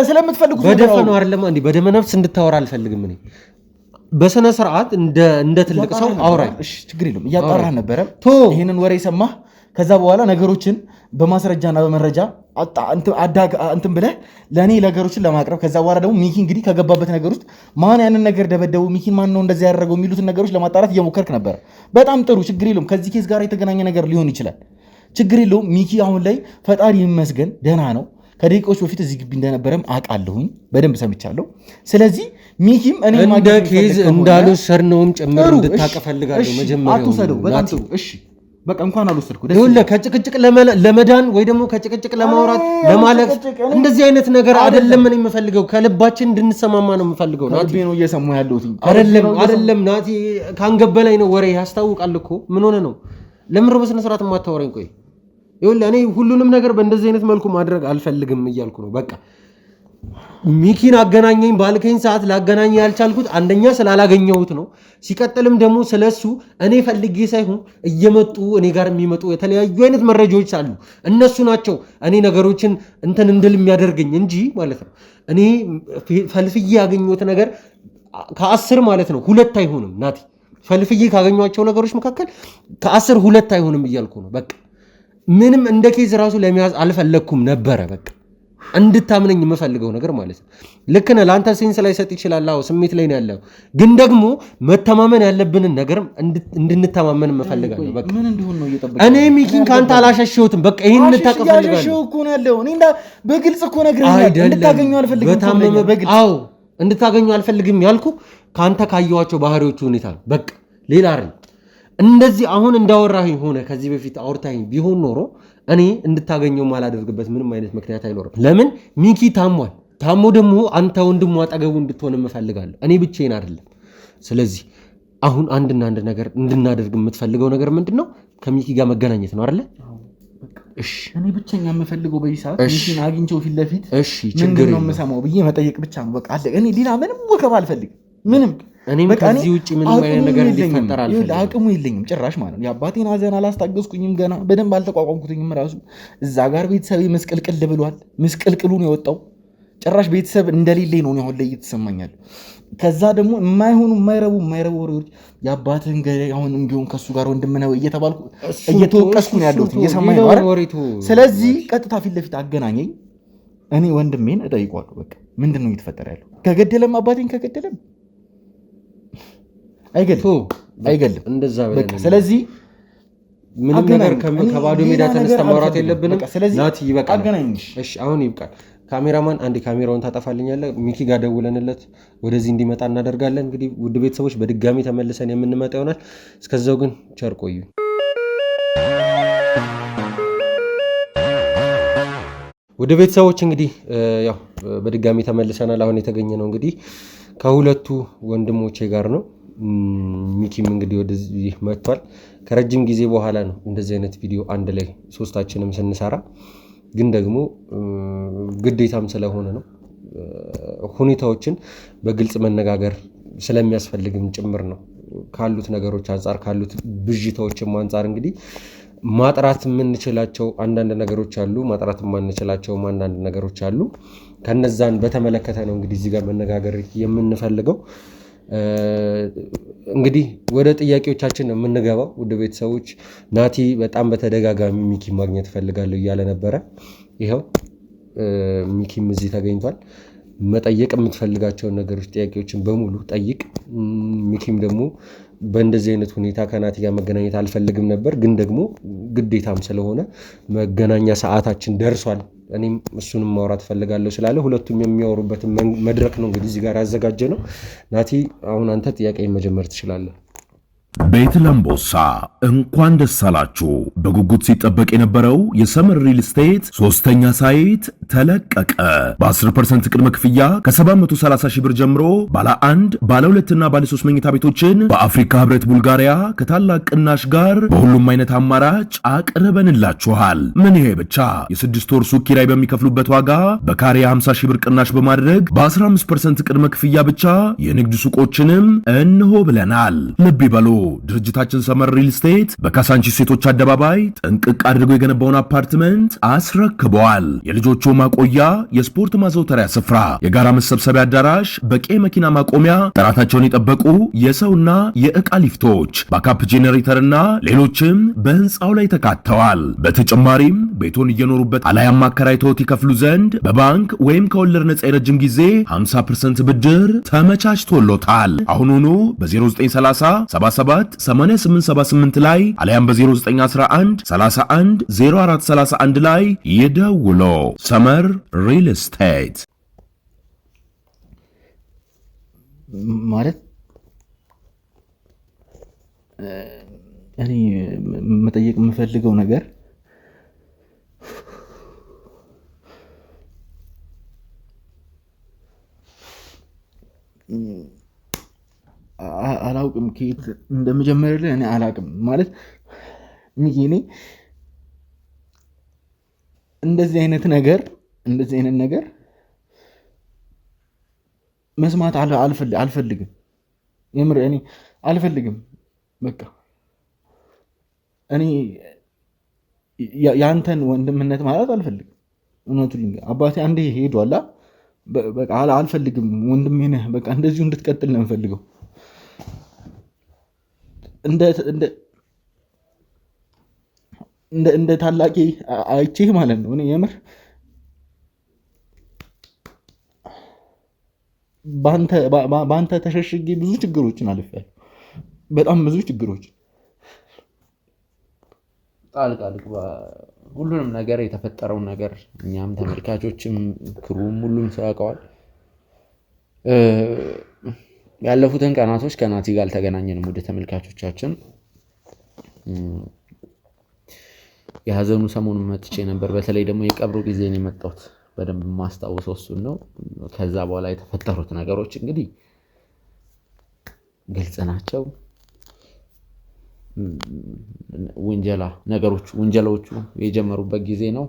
ስለምትፈልጉት በደፈነው አይደለም እንዴ? በደመ ነፍስ እንድታወራ አልፈልግም እኔ በስነ ስርዓት እንደ ትልቅ ሰው አውራኝ። እሺ ችግር የለም። እያጣራህ ነበረ ይሄንን ወሬ ሰማህ። ከዛ በኋላ ነገሮችን በማስረጃና በመረጃ እንትን ብለህ ለእኔ ነገሮችን ለማቅረብ ከዛ በኋላ ደግሞ ሚኪ እንግዲህ ከገባበት ነገር ውስጥ ማን ያንን ነገር ደበደቡ፣ ሚኪን ማን ነው እንደዚህ ያደረገው የሚሉትን ነገሮች ለማጣራት እየሞከርክ ነበረ። በጣም ጥሩ፣ ችግር የለውም። ከዚህ ኬስ ጋር የተገናኘ ነገር ሊሆን ይችላል፣ ችግር የለውም። ሚኪ አሁን ላይ ፈጣሪ ይመስገን ደህና ነው። ከደቂቃዎች በፊት እዚህ ግቢ እንደነበረም አውቃለሁኝ፣ በደንብ ሰምቻለሁ። ስለዚህ ሚኪም እኔ እንደ ኬዝ እንዳልወሰድነውም ጭምር እንድታውቅ እፈልጋለሁ። መጀመሪያ አትውሰደው። በጣም ጥሩ እሺ፣ በቃ እንኳን አልወሰድኩ። ከጭቅጭቅ ለመዳን ወይ ደግሞ ከጭቅጭቅ ለማውራት ለማለቅ እንደዚህ አይነት ነገር አይደለም እኔ የምፈልገው። ከልባችን እንድንሰማማ ነው የምፈልገው። ናቲ ነው እየሰማሁ ያለሁት አይደለም ናቲ፣ ካንገበላይ ነው ወሬ ያስታውቃል እኮ። ምን ሆነ ነው? ለምን በስነ ስርዓት የማታወራኝ? ቆይ ይኸውልህ እኔ ሁሉንም ነገር በእንደዚህ አይነት መልኩ ማድረግ አልፈልግም እያልኩ ነው። በቃ ሚኪን አገናኘኝ ባልከኝ ሰዓት ላገናኘ ያልቻልኩት አንደኛ ስላላገኘሁት ነው። ሲቀጥልም ደግሞ ስለሱ እኔ ፈልጌ ሳይሆን እየመጡ እኔ ጋር የሚመጡ የተለያዩ አይነት መረጃዎች አሉ። እነሱ ናቸው እኔ ነገሮችን እንትን እንድል የሚያደርገኝ እንጂ ማለት ነው። እኔ ፈልፍዬ ያገኘሁት ነገር ከ10 ማለት ነው 2 አይሆንም። ናቲ ፈልፍዬ ካገኟቸው ነገሮች መካከል ከ10 2 አይሆንም እያልኩ ነው። በቃ ምንም እንደ ኬዝ ራሱ ለመያዝ አልፈለግኩም ነበረ። በቃ እንድታምነኝ የምፈልገው ነገር ማለት ነው። ልክ ነህ። ለአንተ ሴንስ ላይ ሰጥ ይችላል። አዎ ስሜት ላይ ነው ያለው። ግን ደግሞ መተማመን ያለብንን ነገር እንድንተማመን እፈልጋለሁ። በቃ ምን እንደሆነ ነው እየጠበቀ እኔ ሚኪን ካንተ አላሸሸሁትም። በቃ ይሄን እንድታውቅ እፈልጋለሁ። እኮ ነው ያለው። እኔ በግልጽ እኮ ነግሬሃለሁ። እንድታገኘው አልፈልግም። አዎ እንድታገኘው አልፈልግም ያልኩ ካንተ ካየኋቸው ባህሪዎቹ ሁኔታ ነው። በቃ ሌላ አይደል። እንደዚህ አሁን እንዳወራኸኝ ሆነ ከዚህ በፊት አውርታኸኝ ቢሆን ኖሮ እኔ እንድታገኘው ማላደርግበት ምንም አይነት ምክንያት አይኖርም። ለምን ሚኪ ታሟል። ታሞ ደግሞ አንተ ወንድሙ አጠገቡ እንድትሆን እፈልጋለሁ። እኔ ብቻዬን አይደለም። ስለዚህ አሁን አንድና አንድ ነገር እንድናደርግ የምትፈልገው ነገር ምንድን ነው? ከሚኪ ጋር መገናኘት ነው አይደለ? እሺ እኔ ብቸኛ የምፈልገው በዚህ ሰዓት ሚኪን አግኝቼው ፊት ለፊት ችግር ነው የምሰማው ብዬ መጠየቅ ብቻ ነው። በቃ አለ። እኔ ሌላ ምንም ወከባ አልፈልግም። ምንም እኔም ከዚህ ውጭ ምንም አይነት ነገር እንዲፈጠር አልፈልግም። አቅሙ የለኝም ጭራሽ ማለት ነው። የአባቴን ሐዘን አላስታገስኩኝም። ገና በደንብ አልተቋቋምኩትኝም። ራሱ እዛ ጋር ቤተሰብ ምስቅልቅል ብሏል። ምስቅልቅሉን የወጣው ጭራሽ ቤተሰብ እንደሌለኝ ነው አሁን ላይ እየተሰማኛል። ከዛ ደግሞ የማይሆኑ የማይረቡ ወሬዎች የአባትህን ገዳይ አሁንም ቢሆን ከሱ ጋር ወንድም ነው እየተባልኩ እየተወቀስኩ ነው ያለሁት። እየሰማኝ ነው አይደል? ስለዚህ ቀጥታ ፊት ለፊት አገናኘኝ። እኔ ወንድሜን እጠይቀዋለሁ። በቃ ምንድን ነው እየተፈጠረ ያለው? ከገደለም አባቴን ከገደለም አይገልም እንደዛ በቃ። ስለዚህ ምንም ነገር ከባዶ ሜዳ ተነስተን ማውራት የለብንም። ናቲ ይበቃል። እሺ አሁን ይብቃል። ካሜራማን አንዴ ካሜራውን ታጠፋልኛለህ። ሚኪ ጋር ደውለንለት ወደዚህ እንዲመጣ እናደርጋለን። እንግዲህ ውድ ቤተሰቦች በድጋሚ ተመልሰን የምንመጣ ይሆናል። እስከዛው ግን ቸር ቆዩ። ውድ ቤተሰቦች እንግዲህ ያው በድጋሚ ተመልሰናል። አሁን የተገኘ ነው እንግዲህ ከሁለቱ ወንድሞቼ ጋር ነው። ሚኪም እንግዲህ ወደዚህ መጥቷል። ከረጅም ጊዜ በኋላ ነው እንደዚህ አይነት ቪዲዮ አንድ ላይ ሶስታችንም ስንሰራ፣ ግን ደግሞ ግዴታም ስለሆነ ነው። ሁኔታዎችን በግልጽ መነጋገር ስለሚያስፈልግም ጭምር ነው። ካሉት ነገሮች አንጻር ካሉት ብዥታዎችም አንጻር እንግዲህ ማጥራት የምንችላቸው አንዳንድ ነገሮች አሉ፣ ማጥራት የማንችላቸውም አንዳንድ ነገሮች አሉ። ከነዛን በተመለከተ ነው እንግዲህ እዚህ ጋር መነጋገር የምንፈልገው። እንግዲህ ወደ ጥያቄዎቻችን ነው የምንገባው። ውድ ቤተሰቦች ናቲ በጣም በተደጋጋሚ ሚኪ ማግኘት ፈልጋለሁ እያለ ነበረ። ይኸው ሚኪም እዚህ ተገኝቷል። መጠየቅ የምትፈልጋቸውን ነገሮች ጥያቄዎችን በሙሉ ጠይቅ። ሚኪም ደግሞ በእንደዚህ አይነት ሁኔታ ከናቲ ጋር መገናኘት አልፈልግም ነበር፣ ግን ደግሞ ግዴታም ስለሆነ መገናኛ ሰዓታችን ደርሷል፣ እኔም እሱንም ማውራት ፈልጋለሁ ስላለ ሁለቱም የሚያወሩበትን መድረክ ነው እንግዲህ እዚህ ጋር ያዘጋጀ ነው። ናቲ አሁን አንተ ጥያቄ መጀመር ትችላለህ። ቤት ለምቦሳ እንኳን ደስ አላችሁ። በጉጉት ሲጠበቅ የነበረው የሰመር ሪል ስቴት ሶስተኛ ሳይት ተለቀቀ። በ10% ቅድመ ክፍያ ከ730 ሺህ ብር ጀምሮ ባለ 1 ባለ 2 እና ባለ 3 መኝታ ቤቶችን በአፍሪካ ህብረት ቡልጋሪያ ከታላቅ ቅናሽ ጋር በሁሉም አይነት አማራጭ አቅርበንላችኋል። ምን ይሄ ብቻ! የ6 ወር ሱቅ ኪራይ በሚከፍሉበት ዋጋ በካሬ 50 ሺህ ብር ቅናሽ በማድረግ በ15% ቅድመ ክፍያ ብቻ የንግድ ሱቆችንም እንሆ ብለናል። ልብ ይበሉ፣ ድርጅታችን ሰመር ሪል ስቴት በካሳንቺስ ሴቶች አደባባይ ጥንቅቅ አድርጎ የገነባውን አፓርትመንት አስረክበዋል። የልጆቹ ማቆያ፣ የስፖርት ማዘውተሪያ ስፍራ፣ የጋራ መሰብሰቢያ አዳራሽ፣ በቂ መኪና ማቆሚያ፣ ጥራታቸውን የጠበቁ የሰውና የዕቃ ሊፍቶች፣ ባካፕ ጄኔሬተርና ሌሎችም በህንፃው ላይ ተካተዋል። በተጨማሪም ቤቶን እየኖሩበት አላያም አከራይተውት ይከፍሉ ዘንድ በባንክ ወይም ከወለድ ነፃ የረጅም ጊዜ 50% ብድር ተመቻችቶሎታል። አሁኑኑ በ0930 77 8878 ላይ አሊያም በ0911 31 0431 ላይ ይደውሎ። ሰመር ሪል ስቴት ማለት እኔ መጠየቅ የምፈልገው ነገር አላውቅም፣ ከየት እንደምጀምርልህ እኔ አላውቅም። ማለት እኔ እንደዚህ አይነት ነገር መስማት አልፈልግም። የምር እኔ አልፈልግም። በቃ እኔ ያንተን ወንድምነት ማለት አልፈልግም። እውነቱን አባቴ አንዴ ሄዷላ። በቃ አልፈልግም። ወንድሜ ነህ። በቃ እንደዚሁ እንድትቀጥል ነው የምፈልገው። እንደ ታላቂ አይቼህ ማለት ነው። እኔ የምር በአንተ ተሸሽጌ ብዙ ችግሮችን አልፌያለሁ። በጣም ብዙ ችግሮች ጣልቃልቅ ሁሉንም ነገር የተፈጠረውን ነገር እኛም ተመልካቾችም ክሩም ሁሉም ሰው ያውቀዋል። ያለፉትን ቀናቶች ከናቲ ጋር አልተገናኘንም። ወደ ተመልካቾቻችን የሀዘኑ ሰሞኑን መጥቼ ነበር። በተለይ ደግሞ የቀብሩ ጊዜ ነው የመጣሁት። በደንብ ማስታወሰው እሱን ነው። ከዛ በኋላ የተፈጠሩት ነገሮች እንግዲህ ግልጽ ናቸው። ውንጀላዎቹ የጀመሩበት ጊዜ ነው።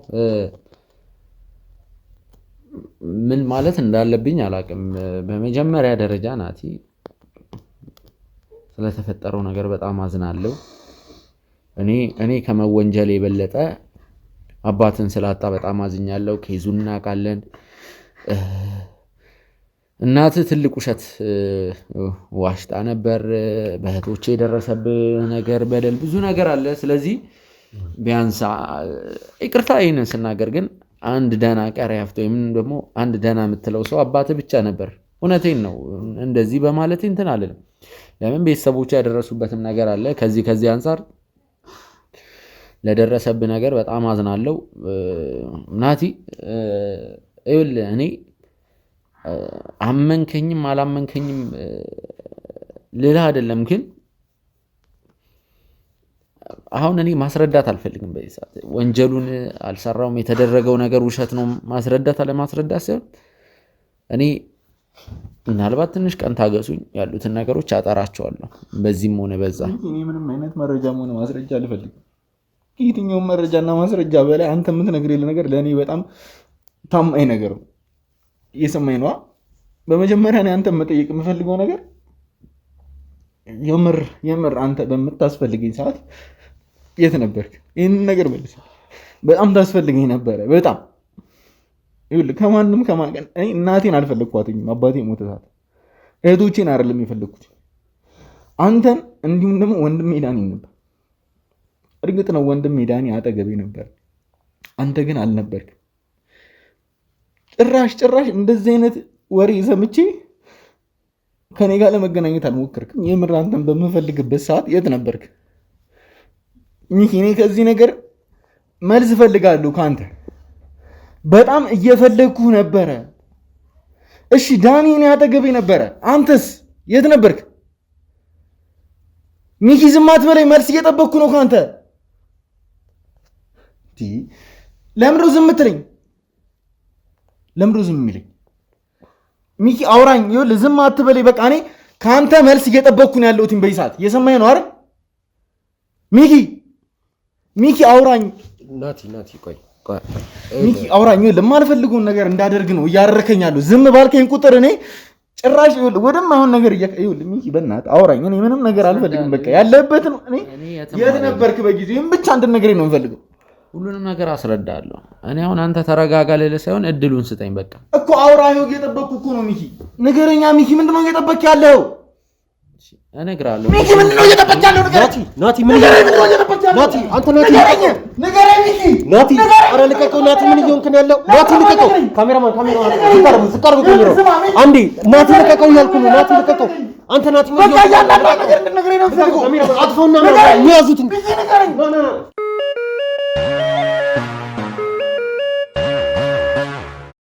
ምን ማለት እንዳለብኝ አላቅም። በመጀመሪያ ደረጃ ናቲ ስለተፈጠረው ነገር በጣም አዝናለሁ። እኔ ከመወንጀል የበለጠ አባትን ስላጣ በጣም አዝኛለሁ። ኬዙን እናውቃለን። እናትህ ትልቅ ውሸት ዋሽታ ነበር። በእህቶቼ የደረሰብህ ነገር በደል ብዙ ነገር አለ። ስለዚህ ቢያንስ ይቅርታ ይህንን ስናገር ግን አንድ ደህና ቀሪ ሀፍቶ ወይም ደግሞ አንድ ደህና የምትለው ሰው አባትህ ብቻ ነበር። እውነቴን ነው። እንደዚህ በማለት እንትን አልልም። ለምን ቤተሰቦቹ ያደረሱበትም ነገር አለ። ከዚህ አንጻር ለደረሰብህ ነገር በጣም አዝናለሁ ናቲ። ይኸውልህ እኔ አመንከኝም አላመንከኝም ሌላ አይደለም፣ ግን አሁን እኔ ማስረዳት አልፈልግም። በዚህ ሰዓት ወንጀሉን አልሰራውም፣ የተደረገው ነገር ውሸት ነው ማስረዳት አለማስረዳት ሳይሆን እኔ ምናልባት ትንሽ ቀን ታገሱኝ፣ ያሉትን ነገሮች አጠራቸዋለሁ በዚህም ሆነ በዛ። እኔ ምንም አይነት መረጃም ሆነ ማስረጃ አልፈልግም። የትኛውም መረጃና ማስረጃ በላይ አንተ የምትነግረኝ ነገር ለእኔ በጣም ታማኝ ነገር ነው። እየሰማኝ ነዋ። በመጀመሪያ እኔ አንተ መጠየቅ የምፈልገው ነገር የምር አንተ በምታስፈልገኝ ሰዓት የት ነበርክ? ይህንን ነገር መልስ። በጣም ታስፈልገኝ ነበረ። በጣም ይኸውልህ ከማንም እኔ እናቴን አልፈለግኳትኝም። አባቴ ሞተ ሰዓት እህቶቼን አይደለም የፈለግኩት አንተን፣ እንዲሁም ደግሞ ወንድሜ ዳኒ ነበር። እርግጥ ነው ወንድሜ ዳኒ አጠገቤ ነበር፣ አንተ ግን አልነበርክም። ጭራሽ እንደዚህ አይነት ወሬ ሰምቼ ከኔ ጋር ለመገናኘት አልሞከርክም። የምር አንተን በምፈልግበት ሰዓት የት ነበርክ? ሚኪ እኔ ከዚህ ነገር መልስ እፈልጋለሁ ከአንተ። በጣም እየፈለግኩ ነበረ። እሺ ዳኒ እኔ አጠገቤ ነበረ፣ አንተስ የት ነበርክ? ሚኪ ዝም አትበለኝ፣ መልስ እየጠበቅኩ ነው ከአንተ። ለምንድን ነው ዝም የምትለኝ? ለምንድን ነው ዝም የሚለኝ? ሚኪ አውራኝ። ይኸውልህ ዝም አትበለኝ። በቃ እኔ ከአንተ መልስ እየጠበቅኩ ነው ያለሁት በዚህ ሰዓት። እየሰማኝ ነው አይደል? ሚኪ አውራኝ። ናቲ ቆይ ሚኪ አውራኝ። ይኸውልህ የማልፈልገውን ነገር እንዳደርግ ነው እያደረከኝ ያለው። ዝም ባልከኝ ቁጥር እኔ ጭራሽ ወደማይሆን ነገር ይኸውልህ ሚኪ በእናትህ አውራኝ። እኔ ምንም ነገር አልፈልግም። በቃ ያለህበትን እኔ የት ነበርክ በጊዜው? ይሄን ብቻ እንድትነግረኝ ነው የምፈልገው። ሁሉንም ነገር አስረዳለሁ። እኔ አሁን አንተ ተረጋጋ ልልህ ሳይሆን እድሉን ስጠኝ በቃ። እኮ አውራኝ እየጠበቅኩ እኮ ነው ሚኪ። ንገረኛ ሚኪ፣ ምንድነው እየጠበቅክ ያለው? እነግርሃለሁ ሚኪ፣ ምንድነው እየጠበቅክ ያለው? ናቲ ምን እየጠበቅክ ያለው? ናቲ አንተ ንገረኝ ሚኪ። ናቲ ኧረ ልቀቀው ናቲ፣ ምን እየሆንክ ነው ያለው? ናቲ ልቀቀው። ካሜራማን ዝቃርብ ኮሚሮ አንዴ ናቲ ልቀቀው እያልኩ ነው። ናቲ ልቀቀው አንተ ናቲ ምን እየሆንክ ነው? ነገር እንድትነግረኝ ነው የምፈልገው። ካሜራማን አጥፎና ነው የሚያዙት። ሚኪ ንገረኝ።